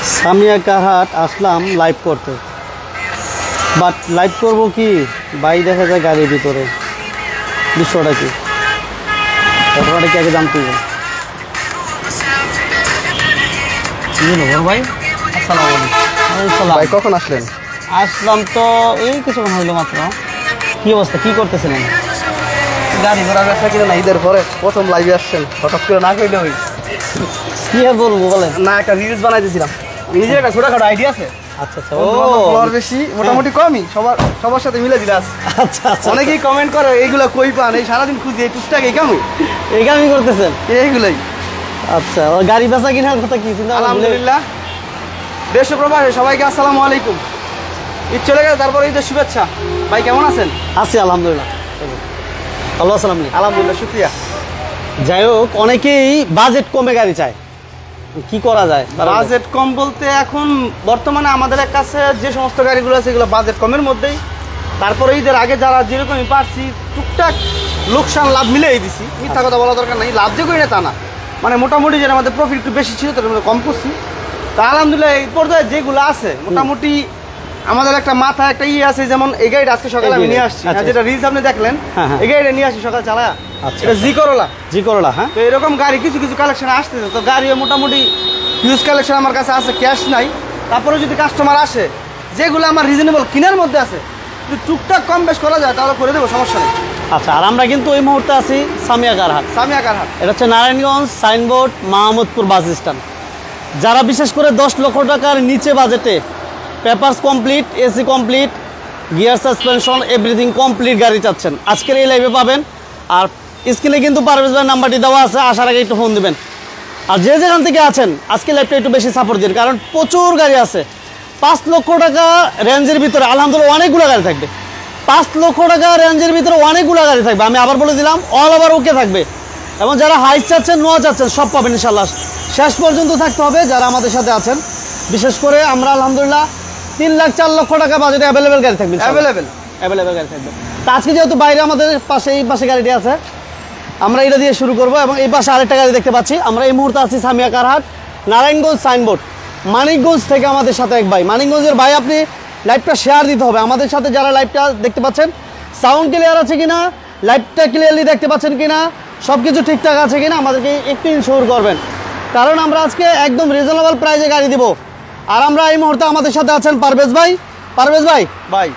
সামিয়া কারহাট আসলাম live করতে, but live করবো কি ভাই, দেখা যায় গাড়ির ভিতরে বিষয়টা কি, ঘটনাটা কি আগে জানতে হবে। ভাই আসসালামু আলাইকুম। ভাই কখন আসলেন? আসলাম তো এই কিছুক্ষণ হইলো মাত্র। কি অবস্থা, কি করতেছিলেন? গাড়ি ঘোড়া ব্যবসা কিনা না, ঈদের পরে প্রথম লাইভে আসছেন, হঠাৎ করে না কইলে হই। কি আর বলবো বলেন না, একটা রিলস বানাইতেছিলাম, নিজের একটা ছোটখাটো আইডিয়া আছে। আচ্ছা আচ্ছা, ও ফলোয়ার বেশি মোটামুটি কমই, সবার সাথে মিলে দিলাস। আচ্ছা আচ্ছা, অনেকেই কমেন্ট করে এইগুলা কই পান, এই সারাদিন খুঁজি এই টুকটাক এই কামই এই কামই করতেছেন এইগুলাই। আচ্ছা, ও গাড়ি বেচা কিনার কথা কি চিন্তা? আলহামদুলিল্লাহ, দেশ ও প্রবাসে সবাইকে আসসালামু আলাইকুম। ঈদ চলে গেছে, তারপরে ঈদের শুভেচ্ছা। ভাই কেমন আছেন? আছি আলহামদুলিল্লাহ, ভালো আছেন আপনি? আলহামদুলিল্লাহ, শুকরিয়া। যাই হোক, অনেকেই বাজেট কমে গাড়ি চায়, কি করা যায়? বাজেট কম বলতে এখন বর্তমানে আমাদের কাছে যে সমস্ত গাড়িগুলো আছে এগুলো বাজেট কমের মধ্যেই। তারপরে ঈদের আগে যারা যেরকমই পারছি টুকটাক লোকসান লাভ মিলেই দিছি, মিথ্যা কথা বলা দরকার নেই। লাভ যে করি না তা না, মানে মোটামুটি যেটা আমাদের প্রফিট একটু বেশি ছিল তার মধ্যে কম করছি। তা আলহামদুলিল্লাহ এই পর্যায়ে যেগুলো আছে মোটামুটি আমাদের একটা মাথায় একটা আছে, যেমন এই গাড়িটা আজকে সকালে আমি নিয়ে আসছি, যেটা রিলস আপনি দেখলেন, এই গাড়িটা নিয়ে আসছি সকালে চালায়া। এটা জি করলা। হ্যাঁ, তো এরকম গাড়ি কিছু কিছু কালেকশন আসতেছে, তো গাড়িও মোটামুটি হিউজ কালেকশন আমার কাছে আছে, ক্যাশ নাই। তারপরে যদি কাস্টমার আসে যেগুলো আমার রিজনেবল কিনার মধ্যে আছে, যদি টুকটাক কম বেশ করা যায় তাহলে করে দেবো, সমস্যা নেই। আচ্ছা, আর আমরা কিন্তু এই মুহূর্তে আছি সামিয়া কারহাট। এটা হচ্ছে নারায়ণগঞ্জ সাইনবোর্ড, মাহমুদপুর বাস স্ট্যান্ড। যারা বিশেষ করে 10 লক্ষ টাকার নিচে বাজেটে papers complete, AC complete, gear suspension everything complete গাড়ি চাচ্ছেন, আজকের এই লাইভে পাবেন। আর স্ক্রিনে কিন্তু পারভেজ ভাইয়ের নাম্বারটি দেওয়া আছে, আসার আগে একটু ফোন দেবেন। আর যে যেখান থেকে আছেন আজকে লাইভটা একটু বেশি সাপোর্ট দিন, কারণ প্রচুর গাড়ি আছে। 5 লক্ষ টাকা রেঞ্জের ভিতরে আলহামদুলিল্লাহ অনেকগুলো গাড়ি থাকবে। 5 লক্ষ টাকা রেঞ্জের ভিতরে অনেকগুলো গাড়ি থাকবে, আমি আবার বলে দিলাম, অল ওভার ওকে থাকবে। এবং যারা হাইস চাচ্ছেন, নোয়া চাচ্ছেন, সব পাবেন ইনশাল্লাহ। শেষ পর্যন্ত থাকতে হবে যারা আমাদের সাথে আছেন। বিশেষ করে আমরা আলহামদুলিল্লাহ 3 লাখ 4 লক্ষ টাকা বাজেটে অ্যাভেলেবেল গাড়ি থাকবে, অ্যাভেলেবেল গাড়ি থাকবে। তা আজকে যেহেতু বাইরে আমাদের পাশে এই পাশে গাড়িটি আছে, আমরা এটা দিয়ে শুরু করব। এবং এই পাশে আরেকটা গাড়ি দেখতে পাচ্ছি। আমরা এই মুহূর্তে আছি সামিয়া কারহাট, নারায়ণগঞ্জ সাইনবোর্ড, মানিকগঞ্জ থেকে আমাদের সাথে এক ভাই। মানিকগঞ্জের ভাই, আপনি লাইভটা শেয়ার দিতে হবে আমাদের সাথে। যারা লাইভটা দেখতে পাচ্ছেন, সাউন্ড ক্লিয়ার আছে কিনা, লাইভটা ক্লিয়ারলি দেখতে পাচ্ছেন কিনা, সব কিছু ঠিকঠাক আছে কিনা আমাদেরকে একটু ইনশিওর করবেন, কারণ আমরা আজকে একদম রিজনেবল প্রাইসে গাড়ি দিব। আর আমরা এই মুহূর্তে আমাদের সাথে আছেন পারভেজ ভাই। পারভেজ ভাই,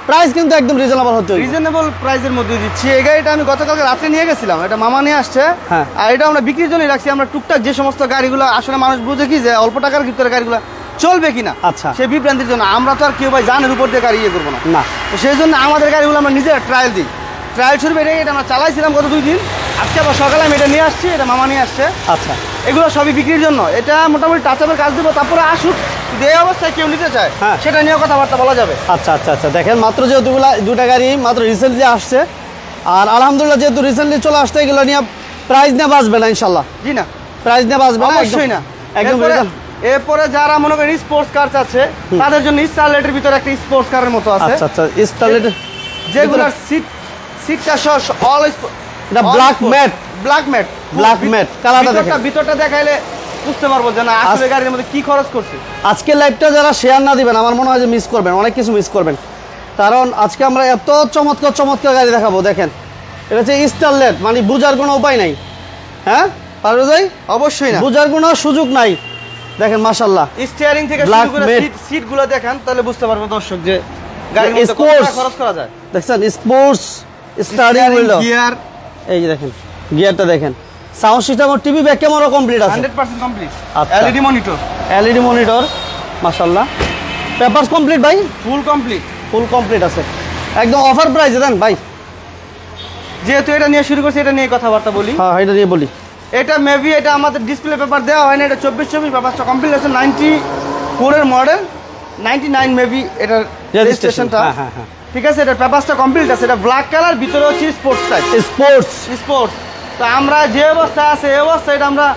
প্রাইস কিন্তু একদম রিজনেবল হচ্ছে, রিজনেবল প্রাইসের মধ্যে দিচ্ছি। এই গাড়িটা আমি গতকালকে রাত্রে নিয়ে গেছিলাম, এটা মামা নিয়ে আসছে। হ্যাঁ, আর এটা আমরা বিক্রির জন্যই রাখছি। আমরা টুকটাক যে সমস্ত গাড়িগুলো আসলে মানুষ বুঝে কি যে অল্প টাকার ভিতরে গাড়িগুলো চলবে কিনা, আচ্ছা, সেই বিভ্রান্তির জন্য আমরা তো আর কেউ ভাই জানের উপর দিয়ে গাড়ি ইয়ে করবো না। তো সেই জন্য আমাদের গাড়িগুলো আমরা নিজেরা ট্রায়াল দিই। ট্রায়াল শুরু এটা আমরা চালাইছিলাম গত 2 দিন। আজকে আবার সকালে আমি এটা নিয়ে আসছি, এটা মামা নিয়ে আসছে। আচ্ছা, এগুলো সবই বিক্রির জন্য। এটা মোটামুটি টাচআপের কাজ দেবো, তারপরে আসুক, যদি এই অবস্থায় কেউ নিতে চায় সেটা নিয়েও কথাবার্তা বলা যাবে। আচ্ছা আচ্ছা আচ্ছা, দেখেন মাত্র যেহেতু দুটা গাড়ি মাত্র রিসেন্টলি আসছে, আর আলহামদুলিল্লাহ যেহেতু রিসেন্টলি চলে আসছে, এগুলো নিয়ে প্রাইস নিয়ে বাঁচবে না ইনশাল্লাহ। জি না, প্রাইস নিয়ে বাঁচবে না, অবশ্যই না, একদম। এরপরে যারা মনে করেন স্পোর্টস কার চাচ্ছে তাদের জন্য স্টারলেটের ভিতরে একটা স্পোর্টস কারের মতো আছে। আচ্ছা আচ্ছা, স্টারলেট যেগুলোর সিটটা সহ অল এটা ব্ল্যাক ম্যাট কালারটা দেখেন, ভিতরটা দেখাইলে বুঝতে পারবো যে না আসলে গাড়ির মধ্যে কি খরচ করছে। আজকে লাইভটা যারা শেয়ার না দিবেন, আমার মনে হয় যে মিস করবেন, অনেক কিছু মিস করবেন। কারণ আজকে আমরা এত চমৎকার গাড়ি দেখাবো। দেখেন, এটা হচ্ছে স্টারলেট, মানে বুঝার কোনো উপায় নাই। হ্যাঁ পারবে যাই, অবশ্যই না, বুঝার কোনো সুযোগ নাই। দেখেন মাশাআল্লাহ, স্টিয়ারিং থেকে শুরু করে সিটগুলো দেখেন, তাহলে বুঝতে পারবো দর্শক যে গাড়ির মধ্যে কত টাকা খরচ করা যায়। দেখছেন স্পোর্টস স্টারিং হুইল, গিয়ার, এই যে দেখেন গিয়ারটা দেখেন, সাউন্ড সিস্টেম আর টিভি ব্যাক ক্যামেরা কমপ্লিট আছে, 100% কমপ্লিট। আচ্ছা, এলইডি মনিটর মাশাআল্লাহ। পেপারস কমপ্লিট ভাই, ফুল কমপ্লিট আছে, একদম অফার প্রাইসে দেন ভাই। যেহেতু এটা নিয়ে শুরু করছি, এটা নিয়ে কথাবার্তা বলি। হ্যাঁ, এটা নিয়ে বলি। এটা মেবি এটা আমাদের ডিসপ্লে পেপার দেওয়া হয় না, এটা 24 পেপারটা কমপ্লিট আছে। 94 এর মডেল, 99 মেবি এটার রেজিস্ট্রেশনটা। হ্যাঁ হ্যাঁ, ঠিক আছে, এটা পেপারটা কমপ্লিট আছে। এটা ব্ল্যাক কালার, ভিতরে হচ্ছে স্পোর্টস টাইপ, স্পোর্টস। তো আমরা যে অবস্থা আছে এই অবস্থা, এটা আমরা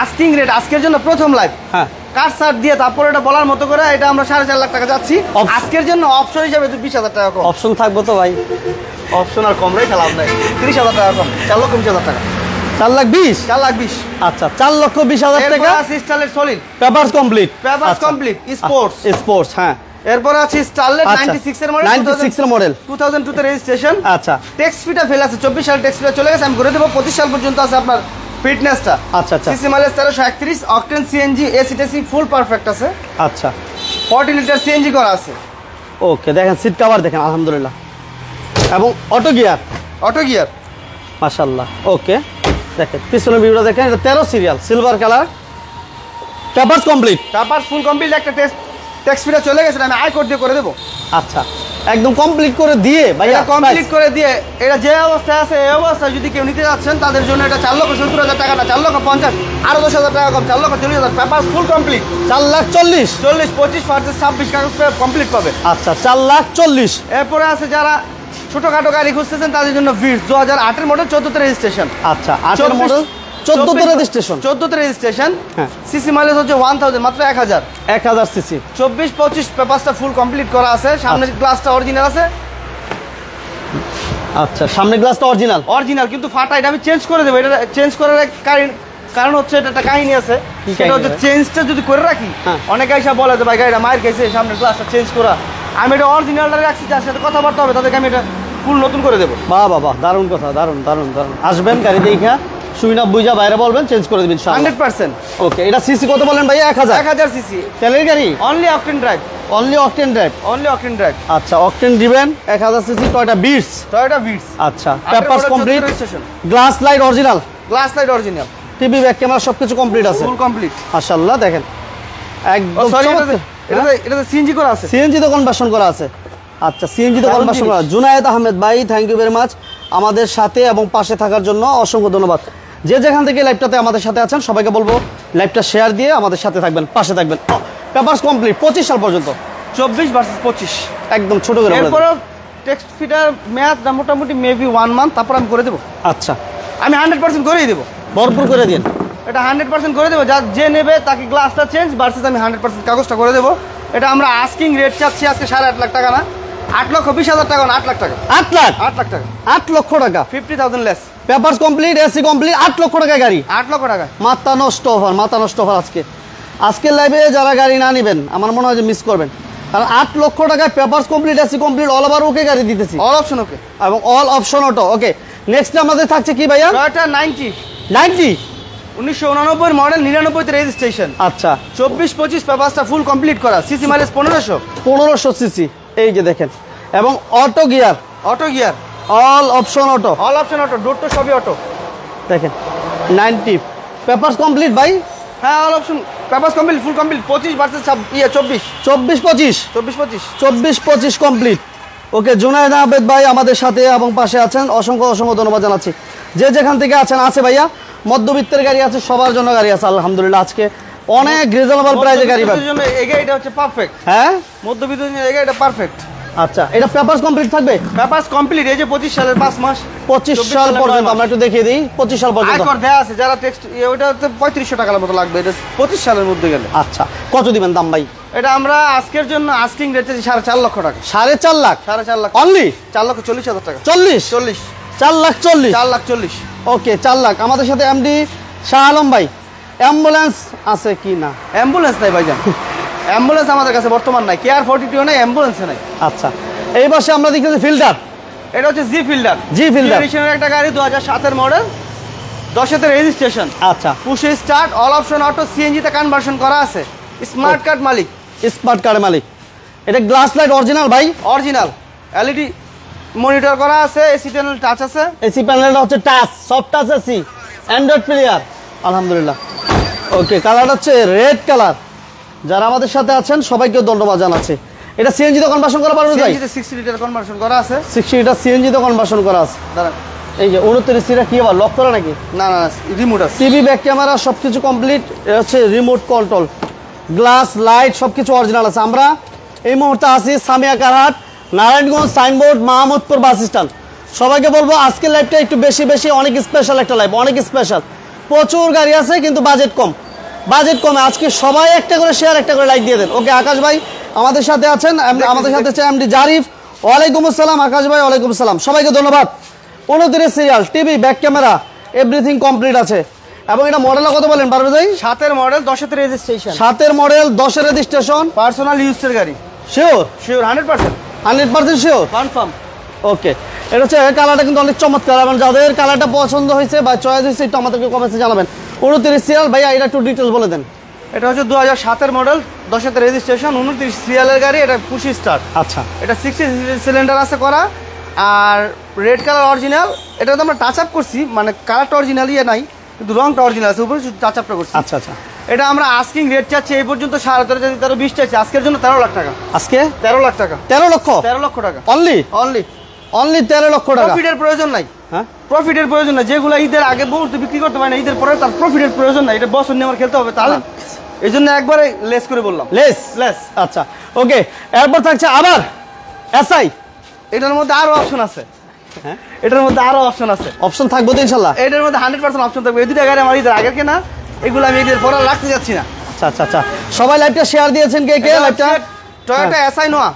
আস্কিং রেট আজকের জন্য প্রথম লাইভ, হ্যাঁ, কার সার দিয়ে তারপর এটা বলার মতো করে এটা আমরা 4.5 লাখ টাকা যাচ্ছি আজকের জন্য। অপশন হিসাবে 20,000 টাকা কম অপশন থাকবো তো ভাই, অপশন আর কম রেখে লাভ নাই। 30,000 টাকা কম, 4,20,000 টাকা। 4,20,000 4,20,000 আচ্ছা 4,20,000 টাকা আছে Starlet solid papers complete sports sports হ্যাঁ এরপর আছে স্টারলেট 96 এর মডেল 96 এর মডেল 2002 তে রেজিস্ট্রেশন আচ্ছা টেক্স ফিটা ফেল আছে 24 সাল টেক্স ফিটা চলে গেছে আমি করে দেব 25 সাল পর্যন্ত আছে আপনার ফিটনেসটা আচ্ছা আচ্ছা CC mileage 1331 octane CNG AC টেসি ফুল পারফেক্ট আছে আচ্ছা 40 লিটার সিএনজি করা আছে ওকে দেখেন সিট কভার দেখেন আলহামদুলিল্লাহ এবং অটো গিয়ার মাশাআল্লাহ ওকে দেখেন পিছনের ভিউটা দেখেন এটা 13 serial silver colour papers complete paper full complete একটা টেক্স ফিটা চলে গেছে আমি আই কোড দিয়ে করে দেব আচ্ছা একদম কমপ্লিট করে দিয়ে ভাইয়া কমপ্লিট করে দিয়ে এটা যে অবস্থায় আছে এই অবস্থায় যদি কেউ নিতে যাচ্ছেন তাদের জন্য এটা 4,70,000 টাকা না 4,50,000 আরো 10,000 টাকা কম 4,40,000 পেপার ফুল কমপ্লিট 4,40,000 40 25 পার্সেন্ট 26 কাগজ কমপ্লিট পাবে আচ্ছা 4,40,000 এরপরে আছে যারা ছোটখাটো গাড়ি খুঁজতেছেন তাদের জন্য ভিড় 2008 এর মডেল 14 তে রেজিস্ট্রেশন আচ্ছা 8 এর মডেল 14 তে রেজিস্ট্রেশন 14 তে রেজিস্ট্রেশন হ্যাঁ সিসি মাইলেজ হচ্ছে 1000 মাত্র 1000 সিসি 24 25 পেপারসটা ফুল কমপ্লিট করা আছে সামনের গ্লাসটা অরিজিনাল আছে আচ্ছা সামনের গ্লাসটা অরিজিনাল কিন্তু ফাটা এটা আমি চেঞ্জ করে দেব এটা চেঞ্জ করার কারণ হচ্ছে এটা একটা কাহিনী আছে সেটা হচ্ছে চেঞ্জটা যদি করে রাখি অনেকে এসে বলে যে ভাই গাড়িটা মার গেছে সামনের গ্লাসটা চেঞ্জ করা আমি এটা অরিজিনালটা রাখছি যার সাথে কথাবার্তা হবে তাদেরকে আমি এটা ফুল নতুন করে দেবো বাহ দারুণ কথা দারুণ আসবেন গাড়ি দেখা সুইনা বুঝা বাইরে বলবেন চেঞ্জ করে দিবেন 100% ওকে এটা সিসি কত বলেন ভাই 1000 সিসি তেলের গাড়ি অনলি অকটেন ড্রাইভ আচ্ছা অকটেন দিবেন 1000 সিসি টয়োটা বিটস আচ্ছা papers complete glass light original TV back camera সবকিছু কমপ্লিট আছে ফুল কমপ্লিট মাশাআল্লাহ দেখেন একদম এটা সিএনজি করা আছে সিএনজি তো কনভার্সন করা আছে আচ্ছা সিএনজি তো কনভার্সন করা জুনায়েদ আহমেদ ভাই থ্যাংক ইউ ভেরি মাচ আমাদের সাথে এবং পাশে থাকার জন্য অসংখ্য ধন্যবাদ যে যেখান থেকে লাইভটাতে আমাদের সাথে আছেন সবাইকে বলবো লাইভটা শেয়ার দিয়ে আমাদের সাথে থাকবেন পাশে থাকবেন পেপারস কমপ্লিট 25 সাল পর্যন্ত 24 ভার্সেস 25 একদম ছোট করে বলে এরপর টেক্সট ফিটার মেয়াদটা মোটামুটি মেবি 1 মান্থ তারপর আমি করে দেব আচ্ছা আমি 100% করেই দেব ভরপুর করে দিন এটা 100% করে দেব যে নেবে তাকে গ্লাসটা চেঞ্জ ভার্সেস আমি 100% কাগজটা করে দেব এটা আমরা আস্কিং রেট চাচ্ছি আজকে 8.5 লাখ টাকা না 8,20,000 টাকা না 8 লাখ টাকা 8 লাখ 8 লাখ টাকা 8 লক্ষ টাকা 50,000 less papers complete AC complete 8 লক্ষ টাকা গাড়ি 8 লক্ষ টাকা মাথা নষ্ট অফার আজকের লাইভে যারা গাড়ি না নেবেন আমার মনে হয় যে মিস করবেন কারণ 8 লক্ষ টাকায় papers complete AC complete all over ওকে গাড়ি দিতেছি অল অপশন ওকে এবং all option auto okay next আমাদের থাকছে কি ভাইয়া টয়োটা 90 1989 মডেল 99 তে রেজিস্ট্রেশন আচ্ছা 24 25 পেপারসটা ফুল কমপ্লিট করা সিসি মাইলেজ 1500 সিসি এই যে দেখেন এবং auto gear all option auto ডোর তো সবই অটো দেখেন 90 পেপারস কমপ্লিট ভাই হ্যাঁ all option papers complete full complete 25 versus 24 complete ওকে জুনায়েদ আহমেদ ভাই আমাদের সাথে এবং পাশে আছেন অসংখ্য ধন্যবাদ জানাচ্ছি যে যেখান থেকে আছেন আছে ভাইয়া মধ্যবিত্তের গাড়ি আছে সবার জন্য গাড়ি আছে আলহামদুলিল্লাহ আজকে অনেক রিজনেবল প্রাইসে গাড়ি পাবেন জন্য এই গাড়িটা হচ্ছে পারফেক্ট হ্যাঁ মধ্যবিত্তের জন্য এই গাড়িটা পারফেক্ট আচ্ছা এটা পেপারস কমপ্লিট থাকবে পেপারস কমপ্লিট এই যে 25 সালের 5 মাস 25 সাল পর্যন্ত আমরা একটু দেখিয়ে দিই 25 সাল পর্যন্ত আয়কর দেয়া আছে যারা টেক্সট ওইটাতে 3500 টাকার মতো লাগবে এটা 25 সালের মধ্যে গেলে আচ্ছা কত দিবেন দাম ভাই এটা আমরা আজকের জন্য আস্কিং রেট আছে 4.5 লক্ষ টাকা 4.5 লাখ 4.5 লাখ অনলি 4,40,000 টাকা 40 4,40,000 ওকে 4 লাখ আমাদের সাথে এমডি শাহ আলম ভাই অ্যাম্বুলেন্স আছে কি না অ্যাম্বুলেন্স নাই ভাইজান অ্যাম্বুলেন্স আমাদের কাছে বর্তমান নাই কেয়ার 42 নাই অ্যাম্বুলেন্স নাই আচ্ছা এই পাশে আমরা দেখতেছি ফিল্টার এটা হচ্ছে জি ফিল্টার এডিশনের একটা গাড়ি 2007 এর মডেল 10 তে রেজিস্ট্রেশন আচ্ছা push start all option auto CNG তে কনভার্সন করা আছে স্মার্ট কার্ড মালিক এটা গ্লাস লাইট অরিজিনাল ভাই অরিজিনাল এলইডি মনিটর করা আছে এসি প্যানেল টাচ আছে এসি প্যানেলটা হচ্ছে touch soft touch AC Android player আলহামদুলিল্লাহ ওকে কালারটা হচ্ছে রেড কালার যারা আমাদের সাথে আছেন সবাইকে ধন্যবাদ জানাচ্ছি এটা সিএনজি তে কনভার্সন করা পারবে ভাই সিএনজি তে 60 লিটার কনভার্সন করা আছে 60 লিটার সিএনজি তে কনভার্সন করা আছে দাঁড়ান এই যে 29 সিটা কি আবার লক করা নাকি না রিমোট আছে টিভি ব্যাক ক্যামেরা সবকিছু কমপ্লিট হচ্ছে রিমোট কন্ট্রোল গ্লাস লাইট সবকিছু অরিজিনাল আছে আমরা এই মুহূর্তে আছি সামিয়া কারহাট নারায়ণগঞ্জ সাইনবোর্ড মাহমুদপুর বাস স্ট্যান্ড সবাইকে বলবো আজকের লাইভটা একটু বেশি অনেক স্পেশাল একটা লাইভ অনেক স্পেশাল প্রচুর গাড়ি আছে কিন্তু বাজেট কমে আজকে সবাই একটা করে শেয়ার একটা করে লাইক দিয়ে দেন ওকে আকাশ ভাই আমাদের সাথে আছেন আমাদের সাথে আছে এমডি জারিফ ওয়ালাইকুম আসসালাম আকাশ ভাই ওয়ালাইকুম আসসালাম সবাইকে ধন্যবাদ 29 serial TV back camera everything complete আছে। এবং এটা মডেল কত বলেন পারবে ভাই? 7-এর মডেল, 10-এর রেজিস্ট্রেশন। 7-এর মডেল, 10-এর রেজিস্ট্রেশন, পার্সোনাল ইউজের গাড়ি। Sure? Sure 100%। 100% sure? Confirm. Okay, এটা হচ্ছে কালারটা কিন্তু অনেক চমৎকার, এবং যাদের কালারটা পছন্দ হয়েছে বা চয়েস হয়েছে একটু আমাদেরকে কমেন্টে জানাবেন। 29 সিরিয়াল ভাইয়া, এটা একটু ডিটেলস বলে দেন। এটা হচ্ছে 2007-এর মডেল, 10-এর রেজিস্ট্রেশন, 29 সিরিয়ালের গাড়ি। এটা পুশি স্টার্ট। আচ্ছা, এটা 60 সিলিন্ডার আছে করা, আর রেড কালার অরিজিনাল। এটা তো আমরা টাচ আপ করছি, মানে কালারটা অরিজিনাল নাই, কিন্তু রংটা অরিজিনাল আছে, উপরে শুধু টাচ আপটা করছি। আচ্ছা আচ্ছা। এটা আমরা আস্কিং রেট চাচ্ছি এই পর্যন্ত 13.5 চাচ্ছি আজকের জন্য 13 লাখ টাকা। আজকে 13 লাখ টাকা। 13 লক্ষ? 13 লক্ষ টাকা অনলি? অনলি 13 লক্ষ টাকা। প্রফিটের প্রয়োজন নাই। হ্যাঁ, প্রফিটের প্রয়োজন নাই। যেগুলো ঈদের আগে মুহূর্তে বিক্রি করতে পারে না, ঈদের পরে তার প্রফিটের প্রয়োজন নাই। এটা বছর নিয়ে আমার খেলতে হবে, তাহলে এই জন্য একবারে লেস করে বললাম। লেস। আচ্ছা, ওকে। এরপর থাকছে আবার এসআই। এটার মধ্যে আরো অপশন আছে। হ্যাঁ, এটার মধ্যে আরো অপশন আছে। অপশন থাকবে তো ইনশাআল্লাহ? এটার মধ্যে 100% অপশন থাকবে। এই দুটা গাড়ি আমার ঈদের আগের কেনা, এগুলো আমি ঈদের পরে রাখতে যাচ্ছি না। আচ্ছা আচ্ছা আচ্ছা। সবাই লাইভটা শেয়ার দিয়েছেন কে কে? লাইভটা টয়োটা এসআই নোয়া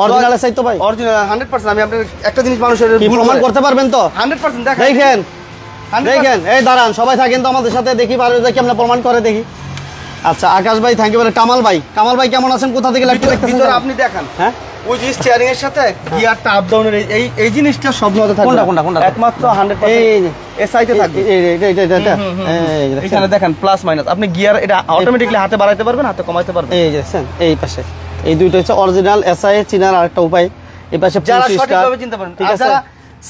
অরিজিনাল এসআই তো ভাই? অরিজিনাল 100%। আমি আপনার একটা জিনিস মানুষের কি প্রমাণ করতে পারবেন তো? 100% দেখেন। দেখেন, এই দাঁড়ান, সবাই থাকেন তো আমাদের সাথে, দেখি পারবে যে কেমন প্রমাণ করে দেখি। আচ্ছা, আকাশ ভাই থ্যাংক ইউ। কামাল ভাই কেমন আছেন? কোথা থেকে লাইভটা দেখতেছেন? ভিতরে আপনি দেখান। হ্যাঁ, ওই যে স্টিয়ারিং এর সাথে গিয়ারটা আপ ডাউনের এই জিনিসটা সব মধ্যে থাকবে। কোনটা? একমাত্র 100% এসআই তে থাকবে। এখানে দেখেন প্লাস মাইনাস, আপনি গিয়ার এটা অটোমেটিক্যালি হাতে বাড়াইতে পারবেন, হাতে কমাইতে পারবেন। এই দেখছেন, এই পাশে এই দুইটা হচ্ছে অরিজিনাল এসআই চিনার আরেকটা উপায়। এই পাশে যারা সঠিকভাবে চিনতে পারেন, আর যারা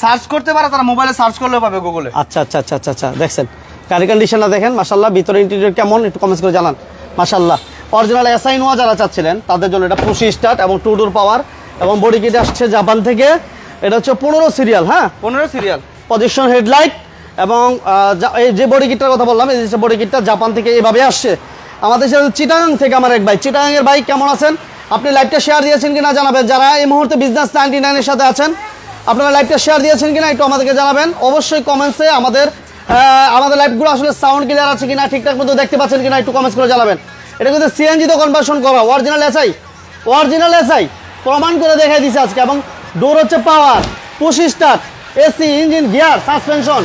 সার্চ করতে পারে তারা মোবাইলে সার্চ করলেও পাবে গুগলে। আচ্ছা আচ্ছা আচ্ছা আচ্ছা আচ্ছা। দেখছেন গাড়ি কন্ডিশনটা দেখেন, মাশাআল্লাহ। ভিতরে ইন্টেরিয়র কেমন একটু কমেন্টস করে জানান। মাশাআল্লাহ, অরিজিনাল এসআই নোয়া যারা চাচ্ছিলেন তাদের জন্য এটা পুশি স্টার্ট এবং 2 ডোর পাওয়ার, এবং বডি কিট আসছে জাপান থেকে। এটা হচ্ছে 15 সিরিয়াল। হ্যাঁ, 15 সিরিয়াল, পজিশন হেডলাইট, এবং এই যে বডি কিটটার কথা বললাম, এই যে বডি কিটটা জাপান থেকে এইভাবে আসছে। আমাদের সাথে চিটাগাং থেকে আমার এক ভাই, চিটাগাংয়ের ভাই কেমন আছেন? আপনি লাইভটা শেয়ার দিয়েছেন কিনা জানাবেন। যারা এই মুহূর্তে বিজনেস 99 এর সাথে আছেন, আপনারা লাইভটা শেয়ার দিয়েছেন কিনা একটু আমাদেরকে জানাবেন অবশ্যই কমেন্টসে। আমাদের লাইভগুলো আসলে সাউন্ড ক্লিয়ার আছে কিনা, ঠিকঠাক মতো দেখতে পাচ্ছেন কিনা একটু কমেন্টস করে জানাবেন। এটা কিন্তু সিএনজি তো কনভার্সন করা, অরিজিনাল এসআই প্রমাণ করে দেখাই দিছে আজকে। এবং ডোর হচ্ছে power, push start, AC, engine, gear, suspension.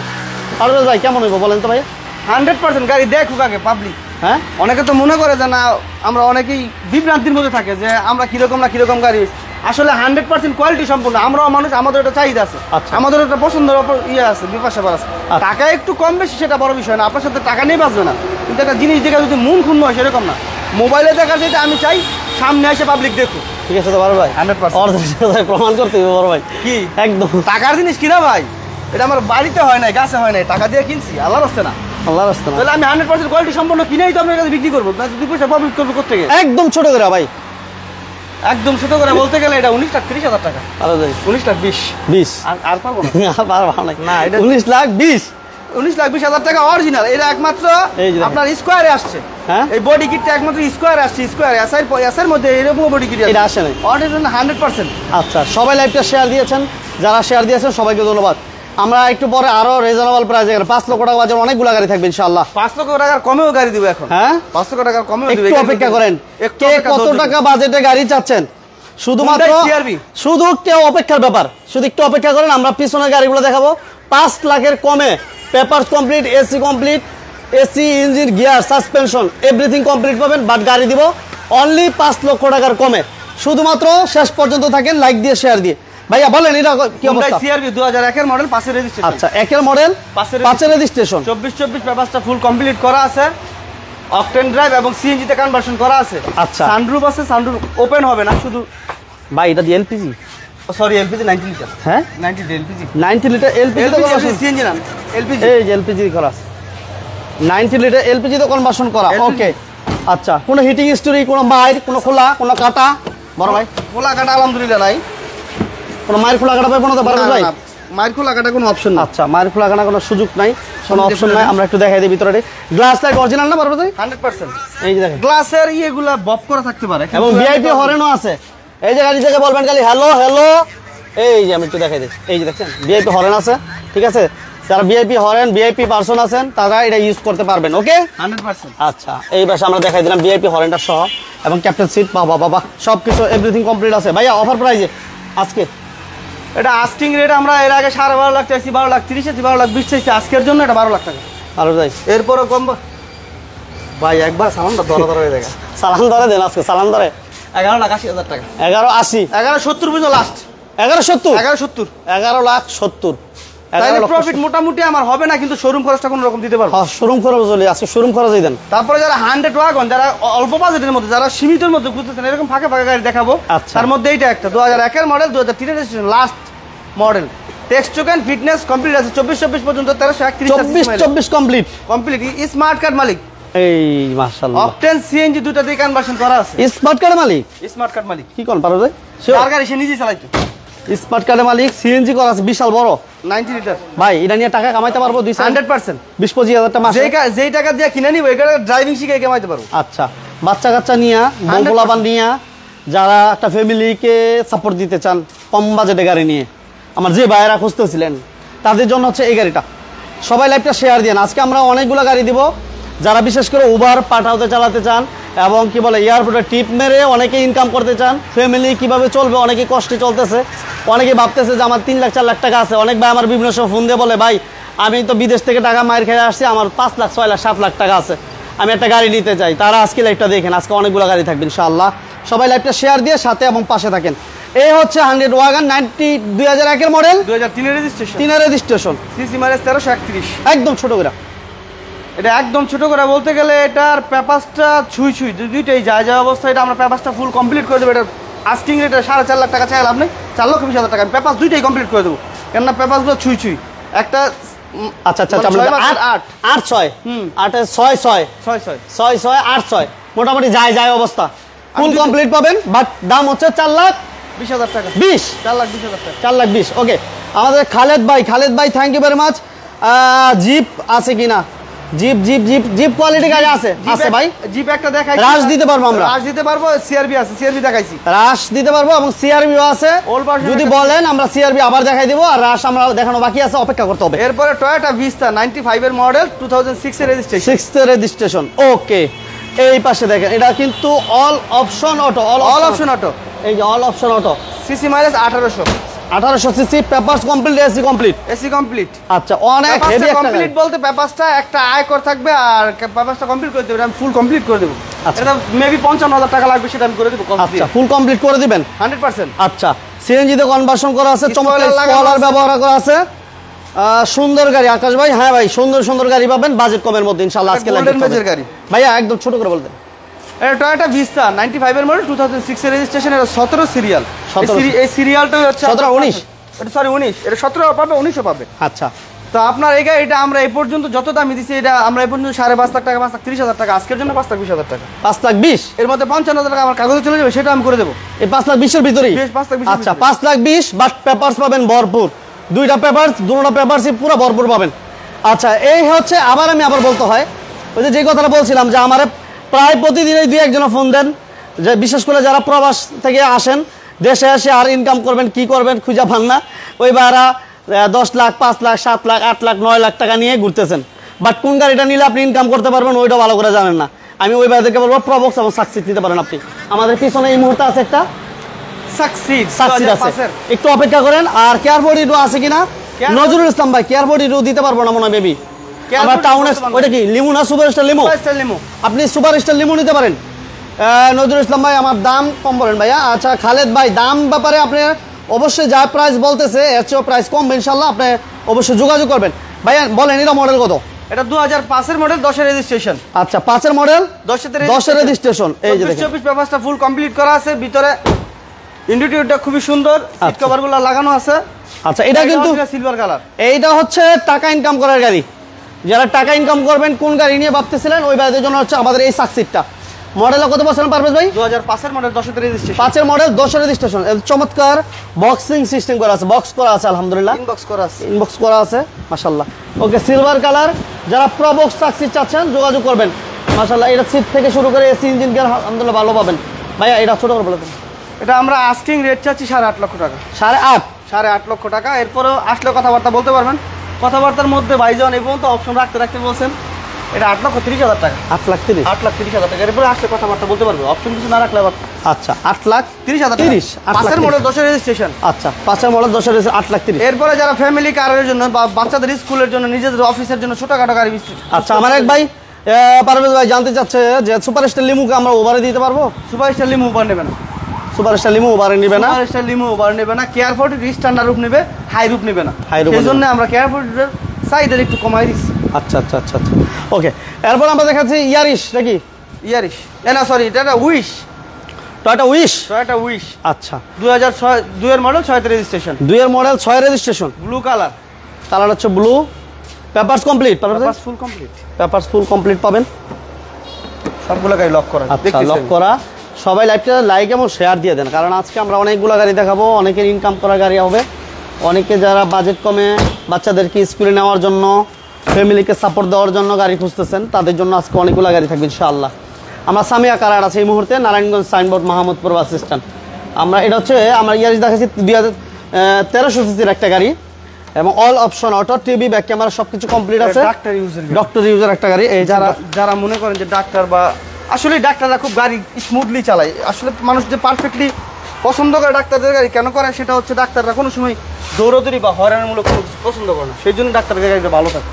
আর ভাই কেমন হইব বলেন তো ভাই? 100% গাড়ি দেখুক আগে পাবলিক। হ্যাঁ, অনেকে তো মনে করে যে না, আমরা অনেকেই বিভ্রান্তির মধ্যে থাকে যে আমরা কিরকম গাড়ি। আসলে 100% কোয়ালিটি সম্পূর্ণ। আমরাও মানুষ, আমাদের একটা চাহিদা আছে, আমাদের একটা পছন্দের উপর আছে, বিপাশা আছে। টাকা একটু কম বেশি সেটা বড় বিষয় না, আপনার সাথে টাকা নিয়ে বাঁচবে না, কিন্তু একটা জিনিস দেখে যদি মন ক্ষুণ্ণ হয় সেরকম না। মোবাইলে দেখার যেটা আমি চাই, সামনে এসে পাবলিক দেখুক। ঠিক আছে তো বড় ভাই? 100% প্রমাণ করতে হবে বড় ভাই। কি একদম টাকার জিনিস কিনা ভাই, এটা আমার বাড়িতে হয় নাই, গাছে হয় নাই, টাকা দিয়ে কিনছি, আল্লাহর রাস্তা না। তাহলে আমি 100% কোয়ালিটি সম্পন্ন কিনেই তো আপনার কাছে বিক্রি করবো, না 2 পয়সা প্রফিট করবো কোথেকে? একদম ছোট করে ভাই, একদম ছোট করে বলতে গেলে এটা 19,30,000 টাকা। 19,20,000 আর পারবো না। না, এটা 19,20,000 টাকা অরিজিনাল। এটা একমাত্র আপনার স্কোয়ারে আসছে। হ্যাঁ, এই বডি কিটটা একমাত্র স্কোয়ারে আসছে। স্কোয়ার এসআর মধ্যে এরকম বডি কিট এটা আসে না অরিজিনাল 100%। আচ্ছা, সবাই লাইভটা শেয়ার দিয়েছেন, যারা শেয়ার দিয়েছেন সবাইকে ধন্যবাদ। আমরা একটু পরে আরো রিজনেবল প্রাইসে 5 লক্ষ টাকা বাজার অনেকগুলো গাড়ি থাকবে ইনশাআল্লাহ। 5 লক্ষ টাকার কমেও গাড়ি দিব এখন। হ্যাঁ, 5 লক্ষ টাকার কমেও দিব। একটু অপেক্ষা করেন। কে কত টাকা বাজেটে গাড়ি চাচ্ছেন শুধুমাত্র শুধু কেউ অপেক্ষার ব্যাপার, শুধু একটু অপেক্ষা করেন। আমরা পিছনের গাড়িগুলো দেখাবো 5 লাখের কমে, papers complete, AC complete, AC, engine, gear, suspension everything complete পাবেন। বাট গাড়ি দিব অনলি 5 লক্ষ টাকার কমে। শুধুমাত্র শেষ পর্যন্ত থাকেন, লাইক দিয়ে শেয়ার দিয়ে। ভাইয়া বলেন এটা কি অবস্থা? সিআরভি 2001 এর মডেল, 5 এর রেজিস্ট্রেশন। আচ্ছা, 1 এর মডেল, 5 এর রেজিস্ট্রেশন, 24 পেপারসটা ফুল কমপ্লিট করা আছে, অকটেন ড্রাইভ এবং সিএনজি তে কনভার্সন করা আছে। আচ্ছা, সানরুফ আছে, সানরুফ ওপেন হবে না, শুধু ভাই এটা দি এলপিজি। Sorry, LPG 90 litre. হ্যাঁ, 90 এলপিজি, 90 লিটার এলপিজি তো করা আছে। সিএনজি না, এলপিজি। এই যে এলপিজি করা আছে, 90 লিটার এলপিজি তো কনভার্সন করা। ওকে, আচ্ছা, কোনো হিটিং হিস্টরি, কোনো মাইর, কোনো খোলা, কোনো কাটা? বড় ভাই খোলা কাটা আলহামদুলিল্লাহ নাই। কোনো মাইর খোলা কাটা পাবো না তো বড় ভাই? মাইর খোলা কাটা কোনো অপশন না। আচ্ছা, মাইর খোলা কাটা কোনো সুযোগ নাই, কোনো অপশন নাই। আমরা একটু দেখাই দিই ভিতরে। গ্লাস লাইট অরিজিনাল না বড় ভাই? 100%। এই যে দেখেন গ্লাসের ইয়েগুলা বপ করা থাকতে পারে, এবং ভিআইপি হরেনও আছে। এই যে গাড়ি থেকে বলবেন খালি হ্যালো হ্যালো। এই যে আমি একটু দেখাই দিই, এই যে দেখছেন ভিআইপি হরেন আছে। ঠিক আছে, যারা ভিআইপি হরেন, ভিআইপি পারসন আছেন, তারা এটা ইউজ করতে পারবেন। ওকে, 100%। আচ্ছা, এই পাশে আমরা দেখাই দিলাম ভিআইপি হরেনটা সহ, এবং ক্যাপ্টেন সিট, বাবা বাবা সব কিছু এভরিথিং কমপ্লিট আছে। ভাইয়া অফার প্রাইজে আজকে এটা আস্কিং রেট আমরা এর আগে 12.5 লাখ চাইছি, 12 লাখ 30 চাইছি, 12 লাখ 20 চাইছি, আজকের জন্য এটা 12 লাখ টাকা। ভালো যাই, এরপরও কম ভাই একবার সালামটা ধরা হয়ে দেখা সালাম ধরে দেন আজকে, সালাম ধরে 11,80,000 টাকা। 1180, 1170 পর্যন্ত লাস্ট। 1170, 1170, 11,70,000। তাহলে প্রফিট মোটামুটি আমার হবে না, কিন্তু শোরুম খরচটা কোনো রকম দিতে পারবো। হ্যাঁ, শোরুম খরচ চলে আজকে, শোরুম খরচই দেন। তারপরে যারা 100 ওয়াগন, যারা অল্প বাজেটের মধ্যে, যারা সীমিতের মধ্যে খুঁজতেছেন এরকম ফাঁকা ফাঁকা গাড়ি দেখাবো। আচ্ছা। তার মধ্যে এইটা একটা 2001 এর মডেল, 2003 এর registration, last model, text token fitness complete আছে, 24 পর্যন্ত 1331 24 কমপ্লিট, কমপ্লিট। স্মার্ট কার্ড মালিক, এই মাশাআল্লাহ। অকটেন সিএনজি দুটো দিয়ে কনভার্সন করা আছে। স্মার্ট কার্ড মালিক, স্মার্ট কার্ড মালিক কি কোন পারো ভাই? তার গাড়ি সে নিজেই চালাইতো। স্মার্ট কার্ডের মালিক, সিএনজি করা আছে, বিশাল বড় 90 লিটার। ভাই এটা নিয়ে টাকা কামাইতে পারবো 100%। 20-25 হাজার টাকা মাসে। যেই টাকা দিয়ে কিনে নিব এটা ড্রাইভিং শিখে কামাইতে পারবো। আচ্ছা, বাচ্চা কাচ্চা নিয়ে, বউলাবান নিয়ে, যারা একটা ফ্যামিলিকে সাপোর্ট দিতে চান কম বাজেটে গাড়ি নিয়ে, আমার যে ভাইয়েরা খুঁজতেছিলেন তাদের জন্য হচ্ছে এই গাড়িটা। সবাই লাইভটা শেয়ার দিন। আজকে আমরা অনেকগুলো গাড়ি দিব, যারা বিশেষ করে উবার পাঠাওতে চালাতে চান এবং কি বলে এয়ারপোর্টে টিপ মেরে অনেকে ইনকাম করতে চান, ফ্যামিলি কিভাবে চলবে, অনেকে কষ্টে চলতেছে, অনেকে ভাবতেছে যে আমার 3 লাখ 4 লাখ টাকা আছে। অনেক ভাই আমার বিভিন্ন সময় ফোন দিয়ে বলে, ভাই আমি তো বিদেশ থেকে টাকা মায়ের খেয়ে আসছি, আমার 5 লাখ 6 লাখ 7 লাখ টাকা আছে, আমি একটা গাড়ি নিতে চাই। তারা আজকে লাইভটা দেখেন, আজকে অনেকগুলো গাড়ি থাকবে ইনশাআল্লাহ। সবাই লাইভটা শেয়ার দিয়ে সাথে এবং পাশে থাকেন। এই হচ্ছে 100 ওয়াগন 90 2001 এর মডেল, 2003 এর রেজিস্ট্রেশন, 3 এর রেজিস্ট্রেশন, সিসি মাইলেজ 1331। একদম ছোট করে। এটা একদম ছোট করে বলতে গেলে এটার পেপারসটা ছুঁই দুইটাই যায় অবস্থা। এটা আমরা পেপারসটা ফুল কমপ্লিট করে দেবো। এটা আস্কিং রেট 4.5 লাখ টাকা চাই আপনি, 4,20,000 টাকা পেপার দুইটাই কমপ্লিট করে দেবো, কেননা পেপারসগুলো ছুঁই একটা। আচ্ছা আচ্ছা, 8 6 8 6 6 8 6 মোটামুটি যায় অবস্থা, ফুল কমপ্লিট পাবেন। বাট দাম হচ্ছে 4,20,000 টাকা, 4,20,000 টাকা, 4,20,000। ওকে, আমাদের খালেদ ভাই thank you very much. Jeep আছে কিনা? জিপ কোয়ালিটি গাড়ি আছে ভাই। জিপ একটা দেখাই, রাশ দিতে পারবো আমরা, রাশ দিতে পারবো। সিআরবি আছে, সিআরবি দেখাইছি, রাশ দিতে পারবো এবং সিআরবিও আছে। যদি বলেন আমরা সিআরবি আবার দেখাই দেবো, আর রাশ আমরা দেখানো বাকি আছে, অপেক্ষা করতে হবে। এরপরে টয়োটা ভিস্তা 95 এর মডেল, 2006 এর রেজিস্ট্রেশন, 6 এর রেজিস্ট্রেশন। ওকে, এই পাশে দেখেন, এটা কিন্তু all option auto, all option auto, এই যে all option auto. CC mileage 1800 CC, papers complete, AC complete, AC complete. আচ্ছা, অনেক হেভি একটা কমপ্লিট বলতে পেপারসটা একটা আয়কর থাকবে, আর পেপারসটা কমপ্লিট করে দেব, আমি ফুল কমপ্লিট করে দেব। এটা মেবি 55,000 টাকা লাগবে, সেটা আমি করে দেব। আচ্ছা, ফুল কমপ্লিট করে দিবেন 100%। আচ্ছা, সিএনজি তে কনভার্সন করা আছে, চমৎকার স্পয়লার ব্যবহার করা আছে, সুন্দর গাড়ি আকাশ ভাই। হ্যাঁ ভাই, সুন্দর গাড়ি পাবেন বাজেট কমের মধ্যে ইনশাআল্লাহ। আজকে গোল্ডেন গাড়ি ভাইয়া একদম ছোট করে বলতেন। এটা টয়োটা ভিস্তা 95 এর মডেল, 2006 এর রেজিস্ট্রেশন, এটা 17 সিরিয়াল। এই সিরিয়ালটা হচ্ছে 17 19, এটা সরি 19, এটা 17 পাবে, 19 পাবে। আচ্ছা, তো আপনার এই গাড়িটা আমরা এই পর্যন্ত যত দামি দিছি, এটা আমরা এই পর্যন্ত 5.5 লাখ টাকা, 5,30,000 টাকা, আজকের জন্য 5,20,000 টাকা, 5,20,000। এর মধ্যে 55,000 টাকা আমার কাগজে চলে যাবে, সেটা আমি করে দেবো। এই 5,20,000 এর ভিতরেই? 5,20,000। আচ্ছা, 5,20,000, বাট পেপারস পাবেন ভরপুর, দুইটা পেপারসই পুরো ভরপুর পাবেন। আচ্ছা, এই হচ্ছে আবার বলতে হয়, ওই যে কথাটা বলছিলাম যে আমার প্রায় প্রতিদিনই 2-1 ফোন দেন, যে বিশেষ করে যারা প্রবাস থেকে আসেন, দেশে এসে আর ইনকাম করবেন কি করবেন খুঁজে পান না, ওই ভাইরা 10 লাখ 5 লাখ 7 লাখ 8 লাখ 9 লাখ টাকা নিয়ে ঘুরতেছেন। বাট কোন গাড়িটা নিলে আপনি ইনকাম করতে পারবেন ওইটা ভালো করে জানেন না। আমি ওই ভাইদেরকে বলবো প্রবক্স এবং সাকসিড নিতে পারেন আপনি। আমাদের পিছনে এই মুহূর্তে আছে একটা সাকসিড আছে, একটু অপেক্ষা করেন। আর কেয়ার বডি আছে কিনা? নজরুল ইসলাম ভাই কেয়ার বডি দিতে পারবো না মনে হয় মেবি। আমার টাউনে ওইটা কি লিমু না সুপার স্টার লিমু? আপনি সুপার স্টার লিমু নিতে পারেন। নজরুল ইসলাম ভাই আমার দাম কম বলেন ভাইয়া। আচ্ছা, খালেদ ভাই দাম ব্যাপারে আপনি অবশ্যই যা প্রাইস বলতেছে এর চেয়েও প্রাইস কমবে ইনশাল্লাহ, আপনি অবশ্যই যোগাযোগ করবেন। ভাইয়া বলেন এটা মডেল কত? এটা 2005 এর মডেল, 10 এর রেজিস্ট্রেশন। আচ্ছা, 5 এর মডেল, 10 এর রেজিস্ট্রেশন। এই যে দেখেন 24 পেপারসটা ফুল কমপ্লিট করা আছে, ভিতরে ইন্টেরিয়রটা খুবই সুন্দর, সিট কভারগুলো লাগানো আছে। আচ্ছা, এটা কিন্তু সিলভার কালার। এইটা হচ্ছে টাকা ইনকাম করার গাড়ি। যারা টাকা ইনকাম করবেন, কোন গাড়ি নিয়ে ভাবতেছিলেন, ওই ভাইদের জন্য হচ্ছে আমাদের এই সাকসিডটা। মডেল কত বলছেন পারভেজ ভাই? 2005 এর মডেল, 10 এর রেজিস্ট্রেশন। 5 এর মডেল, 10 এর রেজিস্ট্রেশন। চমৎকার বক্সিং সিস্টেম করা আছে, বক্স করা আছে আলহামদুলিল্লাহ, ইনবক্স করা আছে মাশাআল্লাহ। ওকে, সিলভার কালার। যারা প্রবক্স সাকসিড চাচ্ছেন যোগাযোগ করবেন মাশাআল্লাহ। এটা সিট থেকে শুরু করে এসি ইঞ্জিন গিয়ার আলহামদুলিল্লাহ ভালো পাবেন। ভাইয়া এটা ছোট করে বলে দেন। এটা আমরা আস্কিং রেট চাচ্ছি 8.5 লক্ষ টাকা। 8.5 লক্ষ টাকা। এরপরেও আসলে কথাবার্তা বলতে পারবেন। কথাবার্তার মধ্যে ভাইজান এই পর্যন্ত অপশন রাখতে বলছেন। এটা 8,30,000 টাকা। 8,30,000 টাকা। এরপরে আসলে কথাবার্তা বলতে পারবে, অপশন কিছু না রাখলে আবার আচ্ছা 8,30,000 30 5 মডেল 10 রেজিস্ট্রেশন। আচ্ছা 5 মডেল 10 রেজিস্ট্রেশন 8,30,000। এরপরে যারা ফ্যামিলি কারের জন্য বা বাচ্চাদের স্কুলের জন্য নিজেদের অফিসের জন্য ছোটখাটো গাড়ি আচ্ছা আমার এক ভাই পারভেজ ভাই জানতে চাচ্ছে যে সুপার স্টার লিমুকে আমরা ওভারে দিতে পারবো? সুপার স্টার লিমু ওভার নেবে না, সুপার স্টার লিমু ওভারে নেবে না, সুপার স্টার লিমু ওভার নেবে না। কেয়ার 40 স্ট্যান্ডার্ড রূপ নেবে, হাই রূপ নেবে না। হাই রূপ সেই জন্য আমরা কেয়ার 40 সাইডের একটু কমাই দিচ্ছি। আচ্ছা আচ্ছা আচ্ছা আচ্ছা ওকে। এরপর আমরা দেখাচ্ছি ইয়ারিশ নাকি ইয়ারিশ, না সরি এটা একটা wish, Toyota wish. Toyota wish আচ্ছা 2006 2 এর মডেল 6 রেজিস্ট্রেশন, 2 এর model 6 registration, blue colour. Colour হচ্ছে blue, papers complete, papers full complete, papers full complete পাবেন। সবগুলো গাড়ি লক করা, আচ্ছা লক করা। সবাই লাইভটা লাইক এবং শেয়ার দিয়ে দেন, কারণ আজকে আমরা অনেকগুলো গাড়ি দেখাবো, অনেকের ইনকাম করা গাড়ি হবে, অনেকে যারা বাজেট কমে বাচ্চাদেরকে স্কুলে নেওয়ার জন্য, ফ্যামিলিকে সাপোর্ট দেওয়ার জন্য গাড়ি খুঁজতেছেন, তাদের জন্য আজকে অনেকগুলো গাড়ি থাকবে ইনশাআল্লাহ। আমরা সামিয়া কারার আছে এই মুহূর্তে, নারায়ণগঞ্জ সাইনবোর্ড মাহমুদপুর বাস স্ট্যান্ড। আমরা এটা হচ্ছে আমরা ইয়ারিশ দেখাচ্ছি 2013 সিসির একটা গাড়ি এবং all option auto, TV, back camera সবকিছু কমপ্লিট আছে, ডাক্তার ইউজার, ডক্টর ইউজার একটা গাড়ি। এই যারা যারা মনে করেন যে ডাক্তার বা আসলে ডাক্তাররা খুব গাড়ি স্মুথলি চালায়, আসলে মানুষ যে পারফেক্টলি পছন্দ করে ডাক্তারদের গাড়ি কেন করে, সেটা হচ্ছে ডাক্তাররা কোনো সময় দৌড়দৌড়ি বা হয়রানিমূলক কোনো কিছু পছন্দ করে না, সেই জন্য ডাক্তারদের গাড়িটা ভালো থাকে।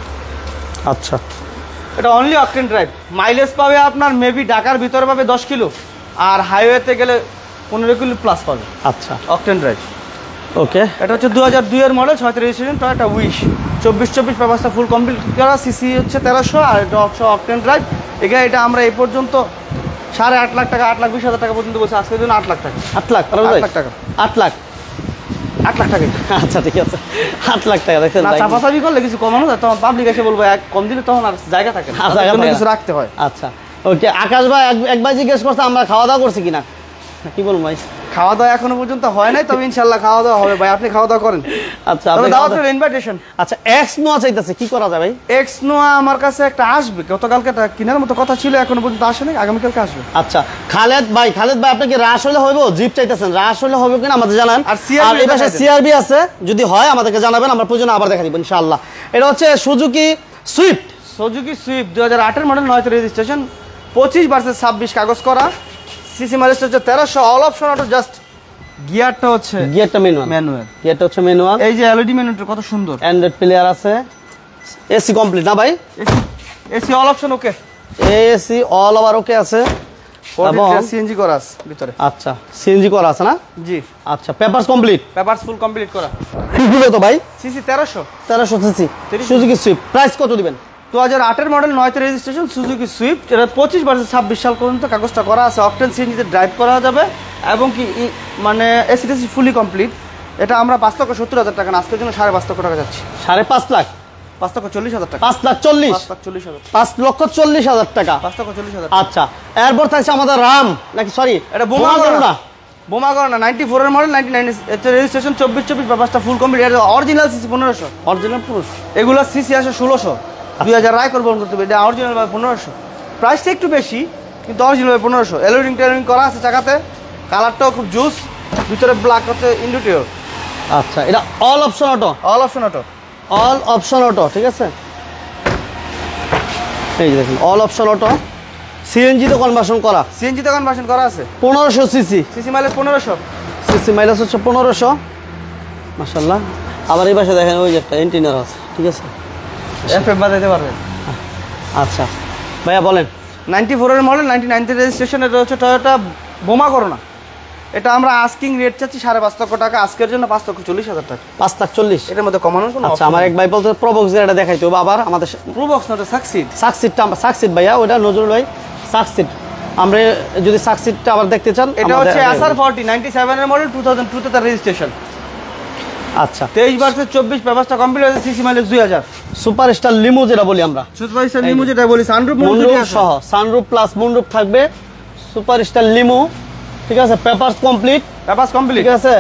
আচ্ছা এটা অনলি অকটেন ড্রাইভ, মাইলেজ পাবে আপনার মেবি ঢাকার ভিতরে পাবে 10 কিলো, আর হাইওয়েতে গেলে 15 কিলো প্লাস পাবে। আচ্ছা অকটেন ড্রাইভ ওকে। এটা হচ্ছে 2002 এর মডেল 6 রেজিস্ট্রেশন, টয়োটা উইশ, 24 পেপারসটা ফুল কমপ্লিট করা, সিসি হচ্ছে 1300, আর এটা অকটেন ড্রাইভ। এখানে এটা আমরা এই পর্যন্ত 8.5 লাখ টাকা, 8,20,000 টাকা পর্যন্ত বলছি, আজকের জন্য 8 লাখ টাকা। 8 লাখ 8 লাখ টাকা, 8 লাখ 8 লাখ টাকা। আচ্ছা ঠিক আছে 8 লাখ টাকা দেখছেন না চাপাচাপি করলে কিছু কমানো যায়, তখন পাবলিক এসে বলবো এক কম দিলে তখন আর জায়গা থাকে না, জায়গা থাকে না। কিছু রাখতে হয়। আচ্ছা ওকে। আকাশ ভাই একবার জিজ্ঞেস করছে আমরা খাওয়া দাওয়া করছি কিনা, কি বলুন ভাই? খাওয়া দাওয়া এখনো পর্যন্ত হয় নাই, তবে ইনশাআল্লাহ খাওয়া দাওয়া হবে ভাই, আপনি খাওয়া দাওয়া করেন। আচ্ছা আপনি দাওয়াতের ইনভাইটেশন। আচ্ছা এক্স নোয়া চাইতেছে, কি করা যায় ভাই? এক্স নোয়া আমার কাছে একটা আসবে, গতকালকে একটা কেনার মতো কথা ছিল, এখনো পর্যন্ত আসে নাই, আগামীকালকে আসবে। আচ্ছা খালেদ ভাই আপনি কি রাশ হলে হইব? জিপ চাইতেছেন, রাশ হলে হবে কিনা আমাদের জানান। আর এই পাশে সিআরবি আছে, যদি হয় আমাদেরকে জানাবেন, আমরা প্রয়োজনে আবার দেখা দিব ইনশাআল্লাহ। এটা হচ্ছে সুজুকি সুইফট, 2008 এর মডেল 9 রেজিস্ট্রেশন, 25 ভার্সেস 26 কাগজ করা, সিসি মাইলেজ হচ্ছে 1300, অল অপশন অটো, জাস্ট গিয়ারটা হচ্ছে ম্যানুয়াল, গিয়ারটা হচ্ছে ম্যানুয়াল। এই যে এলইডি মেনুটা কত সুন্দর, অ্যান্ড্রয়েড প্লেয়ার আছে, এসি কমপ্লিট না ভাই? AC all option okay, AC all over ওকে আছে, এবং সিএনজি করা আছে ভিতরে। আচ্ছা সিএনজি করা আছে না? জি। আচ্ছা papers complete, papers full complete করা। সিসি কত ভাই? CC 1300 CC, Suzuki Swift. Price কত দিবেন? 2008 এর মডেল 9 রেজিস্ট্রেশন, সুজুকি সুইফট। এটা 25 ভার্সেস 26 সাল পর্যন্ত কাগজটা করা আছে, অকটেন সিএনজিতে ড্রাইভ করা যাবে, এবং কি মানে এসি টেসি ফুলি কমপ্লিট। এটা আমরা 5,70,000 টাকা না, আজকের জন্য 5.5 টাকা যাচ্ছে। 5.5 লাখ, 5,40,000 টাকা, 5,40,000, 5,40,000 টাকা, 5,40,000। আচ্ছা এরপর থাকছে আমাদের রাম নাকি, সরি এটা বোমা না 94 এর মডেল, 99 রেজিস্ট্রেশন, 24 পেপারসটা ফুল কমপ্লিট। এটা অরিজিনাল সিসি 1500, অরিজিনাল পুরুষ। এগুলো সিসি আসে 1600, 2000 রায় করবো করতে হবে। এটা অরিজিনাল 1500, প্রাইসটা একটু বেশি কিন্তু অরিজিনাল 1500। এলোরিং টেলোরিং করা আছে চাকাতে, কালারটাও খুব জুস, ভিতরে ব্ল্যাক হচ্ছে ইন্ডিটিও। আচ্ছা এটা all option auto, all option auto, all option auto, ঠিক আছে। এই যে দেখুন অল অপশন অটো, সিএনজি তে কনভার্সন করা, সিএনজি তে কনভার্সন করা আছে, 1500 CC, CC mileage 1500, CC mileage হচ্ছে 1500, মাশাআল্লাহ। আবার এই পাশে দেখেন ওই যে একটা এন্টিনার আছে, ঠিক আছে, এফএম বাজাইতে পারবেন। আচ্ছা ভাইয়া বলেন। 94 এর মডেল, 99 রেজিস্ট্রেশন। এটা হচ্ছে টয়োটা বোমা করোনা। এটা আমরা আস্কিং রেট চাচ্ছি 5.5 লক্ষ টাকা, আজকের জন্য 5,40,000 টাকা। 5,40,000 এর মধ্যে কমানোর কোনো। আচ্ছা আমার এক ভাই বলতে প্রবক্স এটা দেখাইতো আবার আমাদের, প্রবক্স না, সাকসিডটা আমরা সাকসিড ভাইয়া, ওটা নজরুল ভাই সাকসিড। আমরা যদি সাকসিডটা আবার দেখতে চান, এটা হচ্ছে SR40 97 এর মডেল, 2002 তে তার রেজিস্ট্রেশন। আচ্ছা 23 ভার্সেস 24 পেপারসটা কমপ্লিট হয়েছে, সিসি মাইলেজ 2000। সুপারস্টার লিমু যেটা বলি আমরা, সুপারস্টার লিমু যেটা বলি, সানরুফ সহ, সানরুফ প্লাস মুনরুফ থাকবে, সুপারস্টার লিমু, ঠিক আছে। পেপারস কমপ্লিট, ঠিক আছে।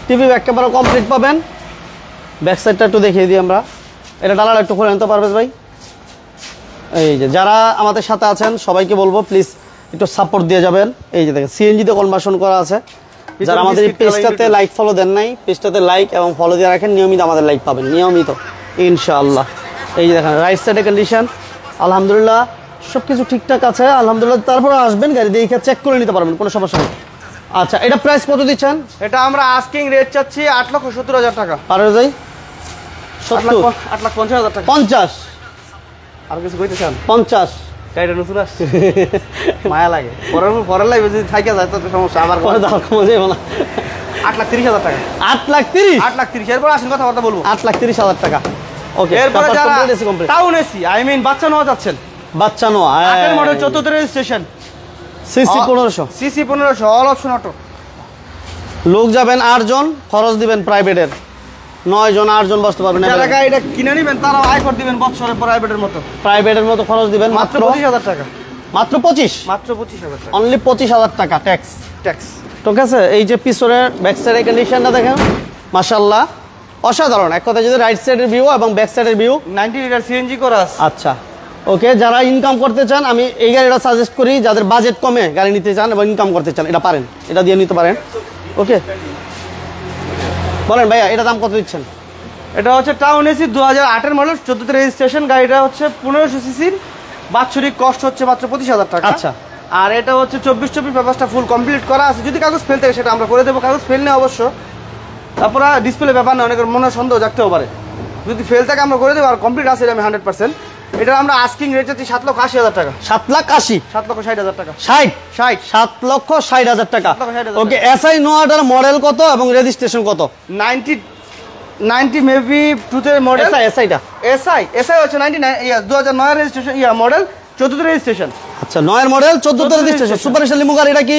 টিভি ব্যাক ক্যামেরা কমপ্লিট পাবেন। ব্যাক সাইডটা একটু দেখিয়ে দিই আমরা, এটা ডালাটা একটু খুলে আনতে পারবে ভাই। এই যে যারা আমাদের সাথে আছেন সবাইকে বলবো প্লিজ একটু সাপোর্ট দিয়ে যাবেন। এই যে দেখেন সিএনজিতে কনভার্সন করা আছে। যারা আমাদের এই পেজটাতে লাইক ফলো দেন নাই, পেজটাতে লাইক এবং ফলো দিয়ে রাখেন, নিয়মিত আমাদের লাইক পাবেন, নিয়মিত ইনশাআল্লাহ। এই যে দেখেন রাইট সাইডে কন্ডিশন আলহামদুলিল্লাহ সব কিছু ঠিকঠাক আছে আলহামদুলিল্লাহ। তারপরে আসবেন গাড়ি দেখে চেক করে নিতে পারবেন, কোনো সমস্যা নেই। আচ্ছা, এটা প্রাইস কত দিচ্ছেন? এটা আমরা আস্কিং রেট চাচ্ছি 8,70,000 টাকা। পারে যাই 8,50,000 টাকা। 50 আর কিছু কইতে চান? 50 গাড়িটা নতুন আসছে, মায়া লাগে। পরের লাইফে যদি থাইকা যায় তো সমস্যা। আমার পরে দাও কমে যাবে না। 8,30,000 টাকা। 8,30,000 8,30,000 এরপর আসেন কথাবার্তা বলবো। 8,30,000 টাকা। ওকে, এরপরে যারা টাউন এসি বাচ্চা নেওয়া যাচ্ছেন, বাচ্চা নো 8 model 14 registration, CC 1500, CC 1500, all option auto. লোক যাবেন 8 জন, খরচ দিবেন প্রাইভেটের 9 জন 8 জন বসতে পারবেন। যারা গাড়িটা কিনে নেবেন তারাও আয়কর দিবেন বছরে প্রাইভেটের মতো। প্রাইভেটের মতো খরচ দিবেন মাত্র 25,000 টাকা। মাত্র 25, মাত্র 25,000 টাকা, অনলি 25,000 টাকা ট্যাক্স। ট্যাক্স ঠিক আছে। এই যে পিছনের ব্যাক সাইডের কন্ডিশনটা দেখেন, মাশাআল্লাহ অসাধারণ। এক কথা যদি রাইট সাইডের ভিউ এবং ব্যাক সাইডের ভিউ, 90 লিটার সিএনজি করা আছে। আচ্ছা ওকে, যারা ইনকাম করতে চান আমি এই গাড়িটা সাজেস্ট করি। যাদের বাজেট কমে গাড়ি নিতে চান এবং ইনকাম করতে চান, এটা পারেন, এটা দিয়ে নিতে পারেন। ওকে বলেন ভাইয়া, এটা দাম কত দিচ্ছেন? এটা হচ্ছে টাউন এসি 2008 মডেল 14 রেজিস্ট্রেশন। গাড়িটা হচ্ছে 1500 সিসির, বাৎসরিক কস্ট হচ্ছে মাত্র 25,000 টাকা। আচ্ছা, আর এটা হচ্ছে 24 পেপারসটা ফুল কমপ্লিট করা আছে। যদি কাগজ ফেল থাকে সেটা আমরা করে দেবো, কাগজ ফেল নেই অবশ্য। তারপরে ডিসপ্লে ব্যাপার না, অনেকের মনে সন্দেহ জাগতেও পারে। যদি ফেল থাকে আমরা করে দেবো, আর কমপ্লিট আছে আমি 100%। এটা আমরা আস্কিং রেট চাচ্ছি 7,80,000 টাকা। 7,80,000, 7,60,000 টাকা। 60 7,60,000 টাকা। 7,60,000 ওকে, এসআই নোয়াটার মডেল কত এবং রেজিস্ট্রেশন কত? 90 মেবি টুতে মডেল। এসআইটা এসআই হচ্ছে 99 2009 রেজিস্ট্রেশন, মডেল 14 রেজিস্ট্রেশন। আচ্ছা, 9 model 14 registration. Super star limo গাড়ি, এটা কি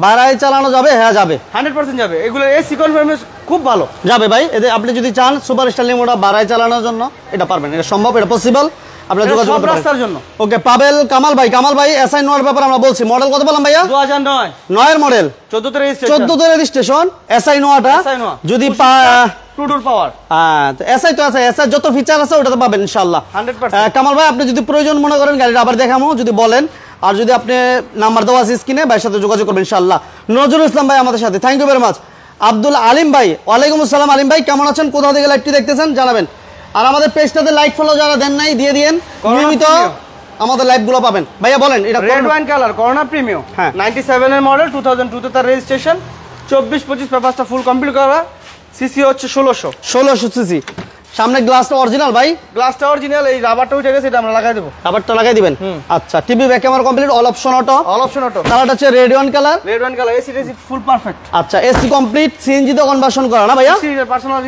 ভাড়ায় চালানো যাবে? হ্যাঁ যাবে, 100% যাবে। এগুলো এসি কনফার্মেন্স খুব ভালো যাবে ভাই। এতে আপনি যদি চান সুপার স্টার লিমোটা ভাড়ায় চালানোর জন্য, এটা পারবেন, এটা সম্ভব, এটা পসিবল। আপনারা যোগাযোগ করতে পারেন রাস্তার জন্য। ওকে, পাবেল কামাল ভাই এসআই নোয়ার ব্যাপারে আমরা বলছি। মডেল কত বললাম ভাইয়া? 2009 9 মডেল 14 রেজিস্ট্রেশন, 14 রেজিস্ট্রেশন এসআই নোয়াটা। যদি টুডুর পাওয়ার, এসআই তো আছে, এসআই যত ফিচার আছে ওটা তো পাবেন ইনশাআল্লাহ 100%। কামাল ভাই, আপনি যদি প্রয়োজন মনে করেন গাড়িটা আবার দেখামো যদি বলেন, আর যদি আপনি নাম্বার দেওয়া আছে স্ক্রিনে, ভাইয়ের সাথে যোগাযোগ করবেন ইনশাআল্লাহ। নজরুল ইসলাম ভাই আমাদের সাথে, thank you very much. Abdul Alim ভাই, ওয়ালাইকুম আসসালাম। আলিম ভাই কেমন আছেন? কোথা থেকে লাইভটি দেখতেছেন জানাবেন। আর আমাদের পেজটাতে লাইক ফলো যারা দেন নাই দিয়ে দিয়েন, নিয়মিত আমাদের লাইভগুলো পাবেন। ভাইয়া বলেন, এটা red wine colour corona premium, হ্যাঁ 97 এর মডেল, 2002 তে তার রেজিস্ট্রেশন, 24-25 পেপারসটা ফুল কমপ্লিট করা, সিসি হচ্ছে 1600 সিসি। সামনে গ্লাসটা অরিজিনাল ভাই? গ্লাসটা অরিজিনাল, এই রাবারটা উঠে গেছে, এটা আমরা লাগাই দেবো। রাবারটা লাগাই দিবেন? আচ্ছা, TV back camera complete, all option auto. কালারটা হচ্ছে রেড ওয়াইন কালার। এসি রেসি ফুল পারফেক্ট। আচ্ছা, এসি কমপ্লিট, সিএনজি তে কনভার্সন করা না ভাইয়া? পার্সোনাল।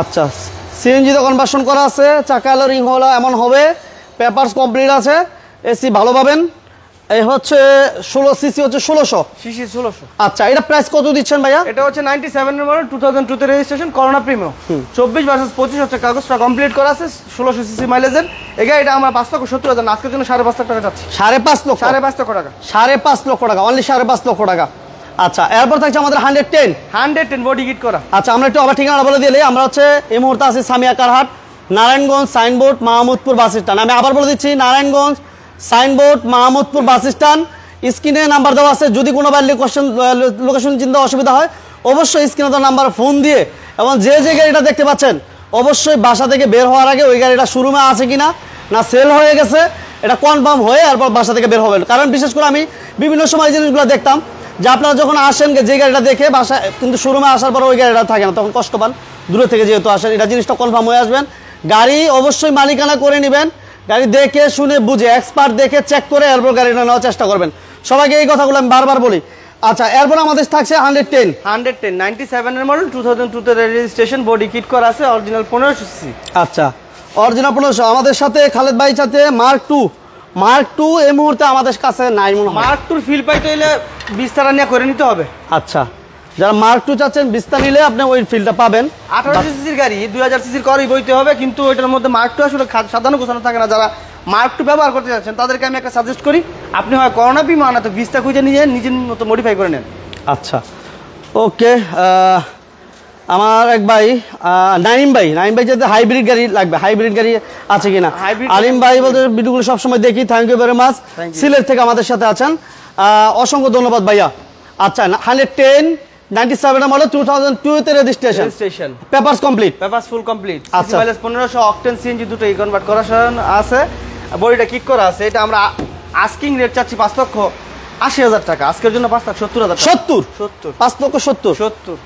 আচ্ছা, সিএনজি তে কনভার্সন করা আছে, চাকা হলো রিং হলো এমন হবে, পেপারস কমপ্লিট আছে, এসি ভালো পাবেন। এই হচ্ছে 16 সিসি, হচ্ছে 1600 সিসি 1600। আচ্ছা, এটা প্রাইস কত দিচ্ছেন ভাইয়া? এটা হচ্ছে 97 এর মডেল, 2002 তে রেজিস্ট্রেশন, করোনা প্রিমিয়াম, 24 ভার্সেস 25 হচ্ছে কাগজটা কমপ্লিট করা আছে, 1600 সিসি মাইলেজের। এটা আমরা 5,70,000 আজকের জন্য 5.5 লাখ টাকা যাচ্ছে। 5.5 লক্ষ? 5.5 লক্ষ টাকা। 5.5 লক্ষ টাকা, অনলি 5.5 লক্ষ টাকা। আচ্ছা, এরপর থাকছে আমাদের 110 বডি কিট করা। আচ্ছা, আমরা একটু আবার ঠিকানা বলে দিলে, আমরা হচ্ছে এই মুহূর্তে আছি সামিয়া কারহাট, নারায়ণগঞ্জ সাইনবোর্ড, মাহমুদপুর বাস স্ট্যান্ড। আমি আবার বলে দিচ্ছি, নারায়ণগঞ্জ সাইনবোর্ড, মাহমুদপুর বাস স্ট্যান্ড। স্ক্রিনে নাম্বার দেওয়া আছে, যদি কোনো বার লোকেশন চিন্তা অসুবিধা হয় অবশ্যই স্ক্রিনে দেওয়া নাম্বার ফোন দিয়ে, এবং যে গাড়িটা দেখতে পাচ্ছেন অবশ্যই বাসা থেকে বের হওয়ার আগে ওই গাড়িটা শোরুমে আছে কিনা, না সেল হয়ে গেছে, এটা কনফার্ম হয়ে এরপর বাসা থেকে বের হবেন। কারণ বিশেষ করে আমি বিভিন্ন সময় জিনিসগুলো দেখতাম যে আপনারা যখন আসেন যে গাড়িটা দেখে বাসায়, কিন্তু শোরুমে আসার পর ওই গাড়িটা থাকে না, তখন কষ্ট পান। দূরে থেকে যেহেতু আসেন, এটা জিনিসটা কনফার্ম হয়ে আসবেন। গাড়ি অবশ্যই মালিকানা করে নেবেন, গাড়ি দেখে শুনে বুঝে এক্সপার্ট দেখে চেক করে এরপর গাড়িটা নেওয়ার চেষ্টা করবেন। সবাইকে এই কথাগুলো আমি বারবার বলি। আচ্ছা, এরপর আমাদের থাকছে 110 97 এর মডেল, 2002 তে রেজিস্ট্রেশন, বডি কিট করা আছে, অরিজিনাল 1500 সিসি। আচ্ছা, অরিজিনাল 1500। আমাদের সাথে খালেদ ভাই সাথে মার্ক টু এই মুহূর্তে আমাদের কাছে নাই মনে হয়। মার্ক টুর ফিল পাইতে হলে বিস্তারা নিয়ে করে নিতে হবে। আচ্ছা, যারা মার্ক টু চাচ্ছেন বিস্তার নিলে আপনি ওই ফিলটা পাবেন। 1800 সিসির গাড়ি 2000 সিসির করেই বইতে হবে, কিন্তু ওইটার মধ্যে মার্ক টু আসলে সাধারণ গোছানো থাকে না। যারা মার্ক টু ব্যবহার করতে যাচ্ছেন তাদেরকে আমি একটা সাজেস্ট করি, আপনি হয় করোনা বিমা না তো বিস্তা খুঁজে নিয়ে নিজের মতো মডিফাই করে নেন। আচ্ছা, ওকে। আমার এক ভাই নাইম ভাই যাতে হাইব্রিড গাড়ি লাগবে, হাইব্রিড গাড়ি আছে কিনা? আলিম ভাই বলতে ভিডিওগুলো সবসময় দেখি, thank you very much. Sylhet থেকে আমাদের সাথে আছেন, অসংখ্য ধন্যবাদ ভাইয়া। আচ্ছা, 110 97 মডেল, 2002 তে registration, papers complete, papers full complete. আচ্ছা, মাইলেজ 1500, অকটেন সিএনজি দুটোই কনভার্ট করা আছে, বডিটা কিক করা আছে। এটা আমরা আস্কিং রেট চাচ্ছি 5 লক্ষ 80,000 টাকা, আজকের জন্য 5,70,000 টাকা। 70 5,70,000 70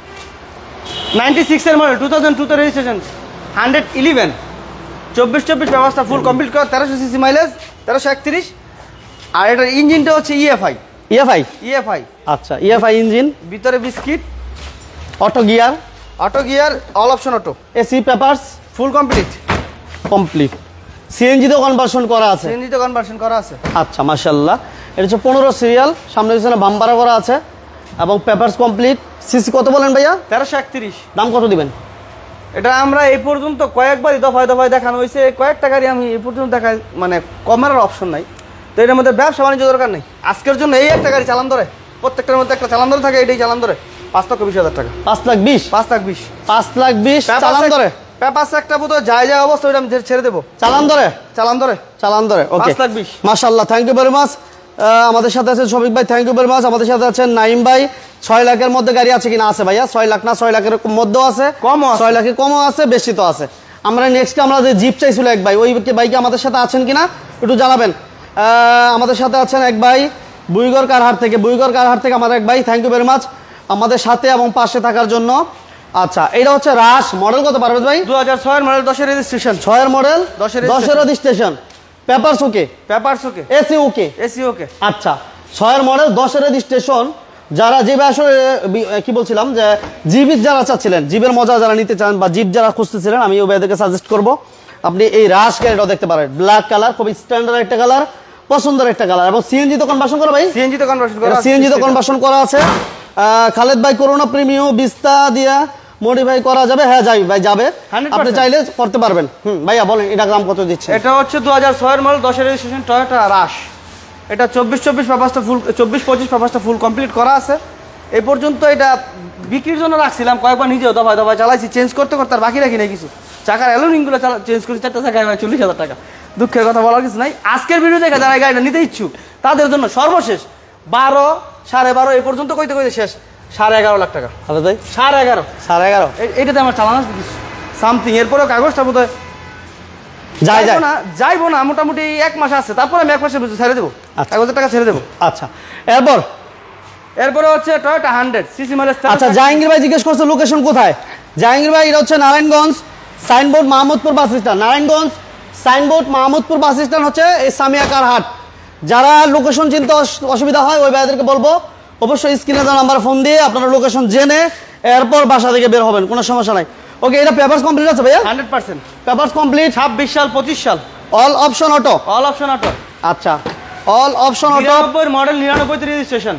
96 এর মডেল 2002 তে রেজিস্ট্রেশন 111 24 ব্যবস্থা ফুল কমপ্লিট করা 1300 সিসি মাইলেজ 1331। আর এটার ইঞ্জিনটা হচ্ছে ইএফআই আচ্ছা ইএফআই ইঞ্জিন, ভিতরে biscuit, auto gear, all option auto, AC papers full complete. CNG তো কনভার্সন করা আছে। সিএনজিতে কনভার্সন করা আছে। আচ্ছা মাশাআল্লাহ, এটা হচ্ছে 15 সিরিয়াল, সামনে পিছনে বাম্পারও করা আছে এবং পেপারস কমপ্লিট। সিসি কত বলেন ভাইয়া? 1331। দাম কত দিবেন? এটা আমরা এই পর্যন্ত কয়েকবারই দফায় দেখানো হয়েছে, কয়েকটা গাড়ি আমি এই পর্যন্ত দেখাই, মানে কমার অপশন নাই। তো এটার মধ্যে ব্যবসা বাণিজ্য দরকার নেই, আজকের জন্য এই একটা গাড়ি চালান ধরে, প্রত্যেকটার মধ্যে একটা চালান ধরে থাকে, এটাই চালান ধরে 5,20,000 টাকা। 5,20,000 চালান ধরে। পেপারস একটা বোধ যায় অবস্থা, ওইটা আমি ছেড়ে দেবো। চালান ধরে ওকে 5,20,000 মাশাআল্লাহ, থ্যাংক ইউ ভেরি মাচ। আমাদের সাথে আছেন শফিক ভাই, থ্যাংক ইউ ভেরি মাচ। আমাদের সাথে আছেন নাইম ভাই। 6 লাখের মধ্যে গাড়ি আছে কিনা? আছে ভাইয়া, 6 লাখ না 6 লাখের মধ্যেও আছে, কমও আছে। 6 লাখের কমও আছে, বেশি তো আছে। আমরা নেক্সট আমরা যে জিপ চাইছিল এক ভাই, ওই বাইকে আমাদের সাথে আছেন কিনা একটু জানাবেন। আমাদের সাথে আছেন এক ভাই বুইগড় কারহাট থেকে আমাদের এক ভাই, থ্যাংক ইউ ভেরি মাচ আমাদের সাথে এবং পাশে থাকার জন্য। আচ্ছা, এটা হচ্ছে রাশ, মডেল কত পারবে ভাই? 2006 এর মডেল, 10 এর রেজিস্ট্রেশন। 6 এর মডেল, 10 এর রেজিস্ট্রেশন, পেপারস ওকে, এসি ওকে। আচ্ছা, 6 এর মডেল, 10 এর রেজিস্ট্রেশন। যারা জিবে আসলে কি বলছিলাম যে জিবির যারা চাচ্ছিলেন, জিবের মজা যারা নিতে চান বা জিপ যারা খুঁজতেছিলেন, আমি ওই ভাইদেরকে সাজেস্ট করব আপনি এই রাশ গাড়িটাও দেখতে পারেন। ব্ল্যাক কালার, খুব স্ট্যান্ডার্ড একটা কালার, পছন্দের একটা কালার এবং সিএনজি তো কনভার্সন করা ভাই, সিএনজি তো কনভার্সন করা আছে। খালেদ ভাই করোনা প্রিমিয়াম বিস্তা দিয়া মডিফাই করা যাবে? হ্যাঁ যাবে, আপনি চাইলে করতে পারবেন। ভাইয়া বলেন এটা দাম কত দিচ্ছে? এটা হচ্ছে 2006 এর মডেল, 10 এর রেজিস্ট্রেশন, টয়োটা রাশ। এটা 24 পেপারসটা ফুল, 24-25 পেপারসটা ফুল কমপ্লিট করা আছে। এই পর্যন্ত এটা বিক্রির জন্য রাখছিলাম, কয়েকবার নিজেও দফায় চালাইছি, চেঞ্জ করতে আর বাকি রাখি নাই কিছু। চাকার অ্যালুমিনিয়ামগুলো চেঞ্জ করেছি, 4টা চাকায় 40,000 টাকা। দুঃখের কথা বলার কিছু নাই। আজকের ভিডিও দেখে যারা গাড়িটা নিতে ইচ্ছুক তাদের জন্য সর্বশেষ 12, 12.5 এই পর্যন্ত কইতে শেষ 11.5 লাখ টাকা। 11.5 এইটাতে আমার চালানো সামথিং। এরপরেও কাগজটা বোধ হয় যাইবো না, মোটামুটি 1 মাস আছে, তারপরে আমি 1 মাসের ভিতরে ছেড়ে দেবো, 1,000 টাকা ছেড়ে দেবো। আচ্ছা, এরপরে হচ্ছে টয়োটা 100 সিসি মাইলেজ। আচ্ছা, জাহাঙ্গীর ভাই জিজ্ঞেস করছে লোকেশন কোথায়। জাহাঙ্গীর ভাই, এটা হচ্ছে Narayanganj Signboard Mahmudpur bus stand. Narayanganj Signboard Mahmudpur bus stand হচ্ছে এই সামিয়া কারহাট। যারা লোকেশন চিনতে অসুবিধা হয় ওই ভাইদেরকে বলবো অবশ্যই স্ক্রিনে দেওয়া নাম্বার ফোন দিয়ে আপনারা লোকেশন জেনে এরপর বাসা থেকে বের হবেন, কোনো সমস্যা নাই। ওকে, এটা পেপারস কমপ্লিট আছে ভাইয়া? 100% পেপারস কমপ্লিট। 26 সাল 25 সাল, অল অপশন অটো। আচ্ছা, অল অপশন অটো, 99 মডেল, 99 তে রেজিস্ট্রেশন।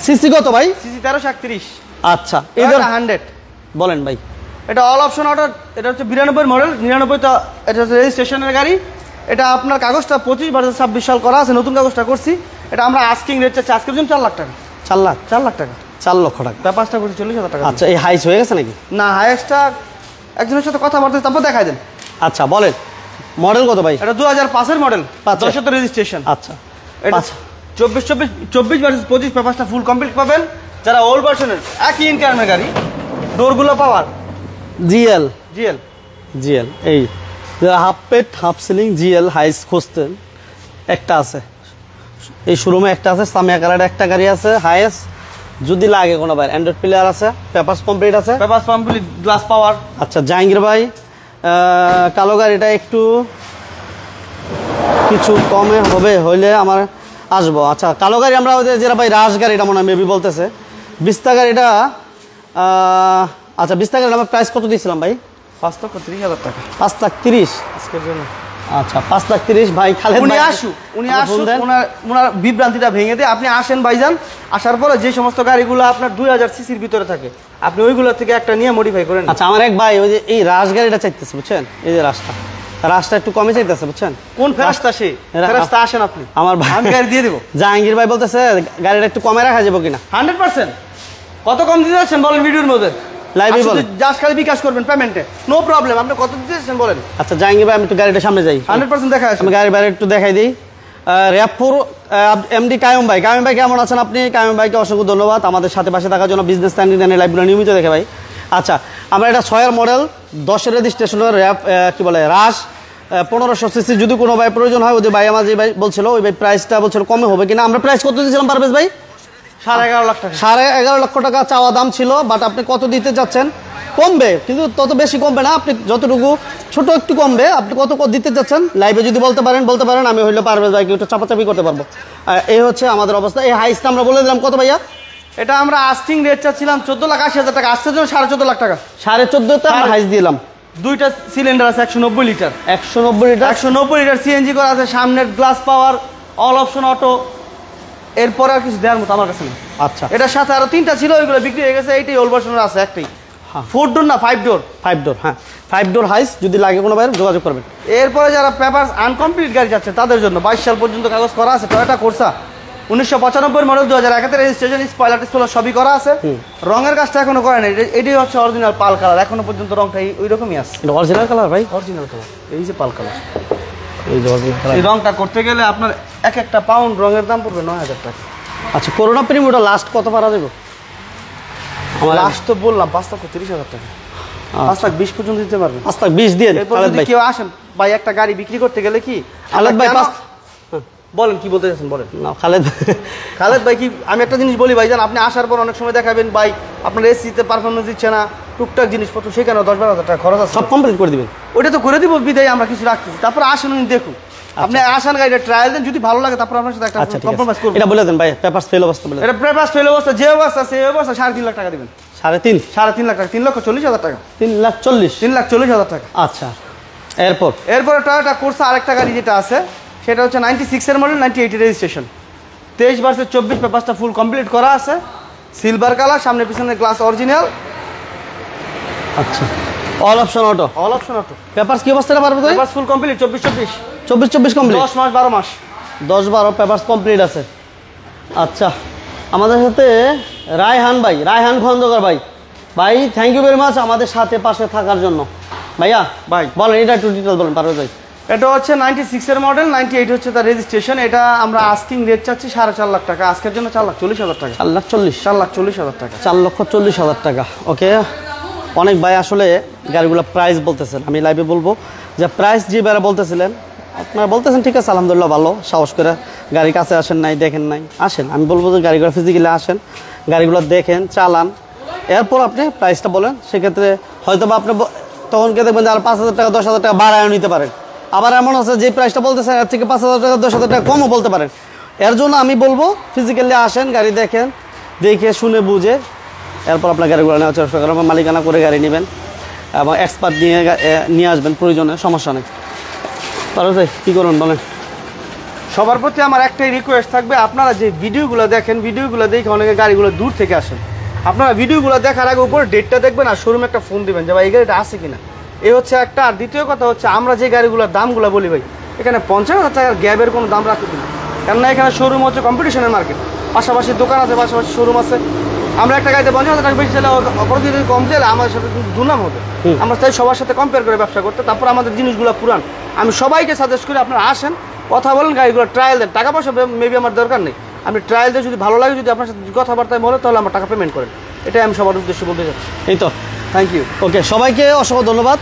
সিসি কত ভাই? সিসি 1331। আচ্ছা, এদের 100 বলেন ভাই। এটা অল অপশন অটো, এটা হচ্ছে 92 মডেল, 99 টা এটা হচ্ছে রেজিস্ট্রেশনের গাড়ি। এটা আপনার কাগজটা 25/26 সাল করা আছে, নতুন কাগজটা করছি। এটা আমরা আস্কিং রেট চাচ্ছি আজকের জন্য 4 লাখ টাকা। 4 লাখ টাকা। পেপারসটা করছি 40,000 টাকা। আচ্ছা, এই হাইস হয়ে গেছে নাকি? না, হাইয়েস্টটা একজনের সাথে কথা বলতে, তারপর দেখাই দেন। আচ্ছা বলেন, মডেল কত ভাই? এটা 2005 এর মডেল, 10 এর রেজিস্ট্রেশন। আচ্ছা, এটা 24/25 পেপারসটা ফুল কমপ্লিট পাবেন। যারা ওল্ড ভার্সনের একই ইনকামের গাড়ি, ডোরগুলো পাওয়ার জিএল এই যারা হাফ পেট হাফ সিলিং জিএল হাইস খুঁজতেন, একটা আছে এই শোরুমে, একটা আছে সামিয়া কালার, একটা গাড়ি আছে হাইস। যদি লাগে কোনো ভাই, অ্যান্ড্রয়েড প্লেয়ার আছে, পেপারস কমপ্লিট আছে, গ্লাস পাওয়ার। আচ্ছা, জাহাঙ্গীর ভাই কালো গাড়িটা একটু কিছু কমে হইলে আমার আসবো। আচ্ছা, কালো গাড়ি আমরা যেটা ভাই রাশ গাড়িটা মনে হয় মেবি বলতেছে, বিস্তা গাড়িটা। আচ্ছা, বিস্তা গাড়িটা আমার প্রাইস কত দিয়েছিলাম ভাই? 5,30,000 টাকা। 5,30,000 আজকের জন্য। আচ্ছা, 5,30,000 ভাই। খালেদ উনি আসুন, ওনার বিভ্রান্তিটা ভেঙে দিয়ে আপনি আসেন ভাইজান। আসার পরে যে সমস্ত গাড়িগুলো আপনার 2000 সিসির ভিতরে থাকে, আপনি ওইগুলো থেকে একটা নিয়ে মডিফাই করেন। আচ্ছা, আমার এক ভাই ওই যে এই রাশ গাড়িটা চাইতেছে, বুঝছেন? এই যে রাশটা একটু কমে চাইতেছে, বুঝছেন? কোন ফেরাস্তা? ফেরাস্তা আসেন আপনি, আমার ভাই, আমি গাড়ি দিয়ে দেবো। জাহাঙ্গীর ভাই বলতেছে গাড়িটা একটু কমে রাখা যাবে কিনা? 100%। কত কম দিতে যাচ্ছেন বলেন ভিডিওর মধ্যে? লাইভে বলেন, জাস্ট খালি বিকাশ করবেন পেমেন্টে, নো প্রবলেম। আপনি কত দিতে যাচ্ছেন বলেন? আচ্ছা জাহাঙ্গীর ভাই, আমি একটু গাড়িটা সামনে যাই, 100% দেখা আছে। আমি গাড়ি বাইরে একটু দেখাই দিই। র্যাপপুর এমডি কায়ুম ভাই কেমন আছেন আপনি? কায়ুম ভাইকে অসংখ্য ধন্যবাদ আমাদের সাথে পাশে থাকার জন্য। বিজনেস স্ট্যান্ডিং লাইভগুলো নিয়মিত দেখে ভাই। আচ্ছা, আমরা এটা 6 এর মডেল, 10 এর রেজিস্ট্রেশনের র্যাপ কি বলে রাশ, 1500 সিসি যদি কোনো ভাই প্রয়োজন হয়, ওদের ভাই আমার যে ভাই বলছিল ওই ভাই প্রাইসটা বলছিল কমে হবে কিনা। আমরা প্রাইস কত দিয়েছিলাম পারভেজ ভাই? 11.5 লাখ টাকা। 11.5 লক্ষ টাকা চাওয়া দাম ছিল, বাট আপনি কত দিতে যাচ্ছেন? কমবে, কিন্তু তত বেশি কমবে না, আপনি যতটুকু ছোট একটু কমবে। আপনি কত দিতে যাচ্ছেন লাইভে যদি বলতে পারেন, আমি হইলে পারভেজ ভাইকে একটু চাপাচাপি করতে পারবো। এই হচ্ছে আমাদের অবস্থা। এই হাইসটা আমরা বলে দিলাম কত ভাইয়া? এটা আমরা আস্টিং রেট চাচ্ছিলাম 14,80,000 টাকা, আসছে জন্য 14.5 লাখ টাকা। 14.5 আমরা হাইস দিলাম। দুইটা সিলিন্ডার আছে 190 লিটার। 190 লিটার 190 লিটার সিএনজি করা আছে, সামনের গ্লাস পাওয়ার, অল অপশন অটো। এরপরে আর কিছু দেওয়ার মতো আমার কাছে না। আচ্ছা, এটার সাথে আরো 3টা ছিল, ওইগুলো বিক্রি হয়ে গেছে। এইটাই ওল্ড ভার্সনের আছে একটাই। হ্যাঁ 4 ডোর না 5 ডোর? 5 ডোর। হ্যাঁ 5 ডোর হাইস, যদি লাগে কোনো ভাইয়ের যোগাযোগ করবেন। এরপরে যারা পেপারস আনকমপ্লিট গাড়ি যাচ্ছে তাদের জন্য 22 সাল পর্যন্ত কাগজ করা আছে। Toyota Corsa 1995 model, 2001 registration, spoiler টিস্পয়লার সবই করা আছে। রঙের কাজটা এখনো করে নাই। এটাই হচ্ছে অরিজিনাল পাল কালার, এখনো পর্যন্ত রংটা ওই রকমই আছে। এটা অরিজিনাল কালার ভাই? অরিজিনাল কালার, এই যে পাল কালার। এই যে অরিজিনাল কালার। এই রংটা করতে গেলে আপনার একটা পাউন্ড রঙের দাম পড়বে 9,000 টাকা। আচ্ছা, করোনা প্রিমিয়ামটা লাস্ট কত পারা যাবে? আমার লাস্ট তো বললাম 5,30,000 টাকা। 5,20,000 পর্যন্ত দিতে পারবেন। 5,20,000 দিয়ে খালেদ ভাই। কেউ আসেন ভাই, একটা গাড়ি বিক্রি করতে গেলে কি খালেদ ভাই বলেন কি বলতে চাচ্ছেন বলেন। না খালেদ ভাই কি আমি একটা জিনিস বলি ভাই, জান আপনি আসার পর অনেক সময় দেখাবেন ভাই আপনার এসিতে পারফরমেন্স দিচ্ছে না, টুকটাক জিনিসপত্র, সেখানে 10-12,000 টাকা খরচ আছে। সব কমপ্লিট করে দিবেন। ওটা তো করে দিব বিদায়, আমরা কিছু রাখতেছি। তারপর আসেন দেখুন, আপনি আসেন গাড়িটা ট্রায়াল দেন, যদি ভালো লাগে তারপর আপনার সাথে একটা কম্প্রোমাইজ করব। এটা বলে দেন ভাই, পেপারস ফেল অবস্থা বলে দেন। এটা পেপারস ফেল অবস্থা, যে অবস্থা সেই অবস্থা 3.5 লাখ টাকা দিবেন। 3.5 লাখ টাকা, 3,40,000 টাকা। 3,40,000 টাকা। আচ্ছা, এরপরে টয়োটা কোর্সা আরেকটা গাড়ি যেটা আছে সেটা হচ্ছে 96 এর মডেল, 98 রেজিস্ট্রেশন, 23/24 পেপারসটা ফুল কমপ্লিট করা আছে, সিলভার কালার, সামনে পিছনে গ্লাস অরিজিনাল। আচ্ছা, অল অপশন অটো। পেপারস কি অবস্থাটা পারবে তো? পেপারস ফুল কমপ্লিট, 24 কমপ্লিট, 10 মাস 12 মাস, 10-12 পেপারস কমপ্লিট আছে। আচ্ছা, আমাদের সাথে রায়হান খন্দকার ভাই থ্যাংক ইউ ভেরি মাচ আমাদের সাথে পাশে থাকার জন্য। ভাইয়া ভাই বলেন, এটা একটু ডিটেল বলেন পারবে ভাই। এটা হচ্ছে 96 এর মডেল, 98 হচ্ছে তার রেজিস্ট্রেশন। এটা আমরা আস্কিং রেট চাচ্ছি 4.5 লাখ টাকা, আজকের জন্য 4,40,000 টাকা। 4,40,000 টাকা। 4,40,000 টাকা। ওকে, অনেক ভাই আসলে গাড়িগুলো প্রাইস বলতেছেন, আমি লাইভে বলবো যে প্রাইস যে বেড়া বলতেছিলেন আপনারা বলতেছেন, ঠিক আছে আলহামদুলিল্লাহ, ভালো, সাহস করে গাড়ির কাছে আসেন নাই, দেখেন নাই, আসেন। আমি বলবো যে গাড়িগুলো ফিজিক্যালি আসেন, গাড়িগুলো দেখেন, চালান, এরপর আপনি প্রাইসটা বলেন। সেক্ষেত্রে হয়তো বা আপনি তখনকে দেখবেন যে আর 5,000 টাকা 10,000 টাকা বাড়ায় নিতে পারেন। আবার এমন আছে যে প্রাইসটা বলতেছেন এর থেকে 5,000 টাকা 10,000 টাকা কমও বলতে পারেন। এর জন্য আমি বলবো ফিজিক্যালি আসেন, গাড়ি দেখেন, দেখে শুনে বুঝে এরপর আপনার গাড়িগুলো নেওয়ার চেষ্টা করবেন, মালিকানা করে গাড়ি নেবেন এবং এক্সপার্ট নিয়ে আসবেন, প্রয়োজনে সমস্যা নেই। তাহলে ভাই কী করুন বলেন। সবার প্রতি আমার একটাই রিকোয়েস্ট থাকবে, আপনারা যে ভিডিওগুলো দেখেন, ভিডিওগুলো দেখে অনেকে গাড়িগুলো দূর থেকে আসেন, আপনারা ভিডিওগুলো দেখার আগে উপরে ডেটটা দেখবেন আর শোরুমে একটা ফোন দিবেন যে ভাই এই গাড়িটা আছে কিনা। এই হচ্ছে একটা। আর দ্বিতীয় কথা হচ্ছে, আমরা যে গাড়িগুলোর দামগুলো বলি ভাই, এখানে 50,000 টাকার গ্যাপের কোনো দাম রাখতে না, কেননা এখানে শোরুম হচ্ছে কম্পিটিশনের মার্কেট, পাশাপাশি দোকান আছে, পাশাপাশি শোরুম আছে। আমরা একটা গাড়িতে 50,000 টাকা বেশি চাইলে অপর যদি কম চাইলে আমাদের সাথে কিন্তু দুর্নাম হবে। আমরা চাই সবার সাথে কম্পেয়ার করে ব্যবসা করতে, তারপর আমাদের জিনিসগুলো পুরান। আমি সবাইকে সাজেস্ট করি আপনারা আসেন, কথা বলেন, গাড়িগুলো ট্রায়াল দেন। টাকা পয়সা মেবি আমার দরকার নেই, আপনি ট্রায়াল দিয়ে যদি ভালো লাগে, যদি আপনার সাথে কথাবার্তায় বলে, তাহলে আমার টাকা পেমেন্ট করেন। এটাই আমি সবার উদ্দেশ্যে বলতে চাচ্ছি। এই তো, থ্যাংক ইউ। ওকে, সবাইকে অসংখ্য ধন্যবাদ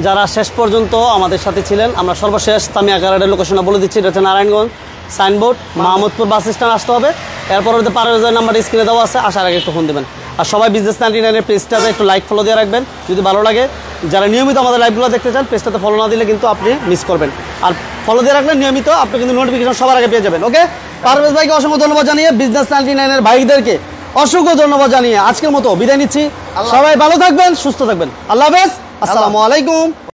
যারা শেষ পর্যন্ত আমাদের সাথে ছিলেন। আমরা সর্বশেষ সামিয়া কারারের লোকেশনটা বলে দিচ্ছি, এটা হচ্ছে নারায়ণগঞ্জ সাইনবোর্ড, মাহমুদপুর বাস স্ট্যান্ড আসতে হবে। এরপর ওদের পারভেজের নাম্বার স্ক্রিনে দেওয়া আছে, আসার আগে একটু ফোন দেবেন। আর সবাই বিজনেস 99-এর পেজটাতে একটু লাইক ফলো দিয়ে রাখবেন যদি ভালো লাগে। যারা নিয়মিত আমাদের লাইভগুলো দেখতে চান, পেজটাতে ফলো না দিলে কিন্তু আপনি মিস করবেন। আর ফলো দিয়ে রাখলে নিয়মিত আপনি কিন্তু নোটিফিকেশন সবার আগে পেয়ে যাবেন। ওকে, পারভেজ ভাইকে অসংখ্য ধন্যবাদ জানিয়ে, বিজনেস 99-এর ভাইদেরকে অসংখ্য ধন্যবাদ জানিয়ে আজকের মতো বিদায় নিচ্ছি। সবাই ভালো থাকবেন, সুস্থ থাকবেন। আল্লাহ হাফেজ, আসসালামু আলাইকুম।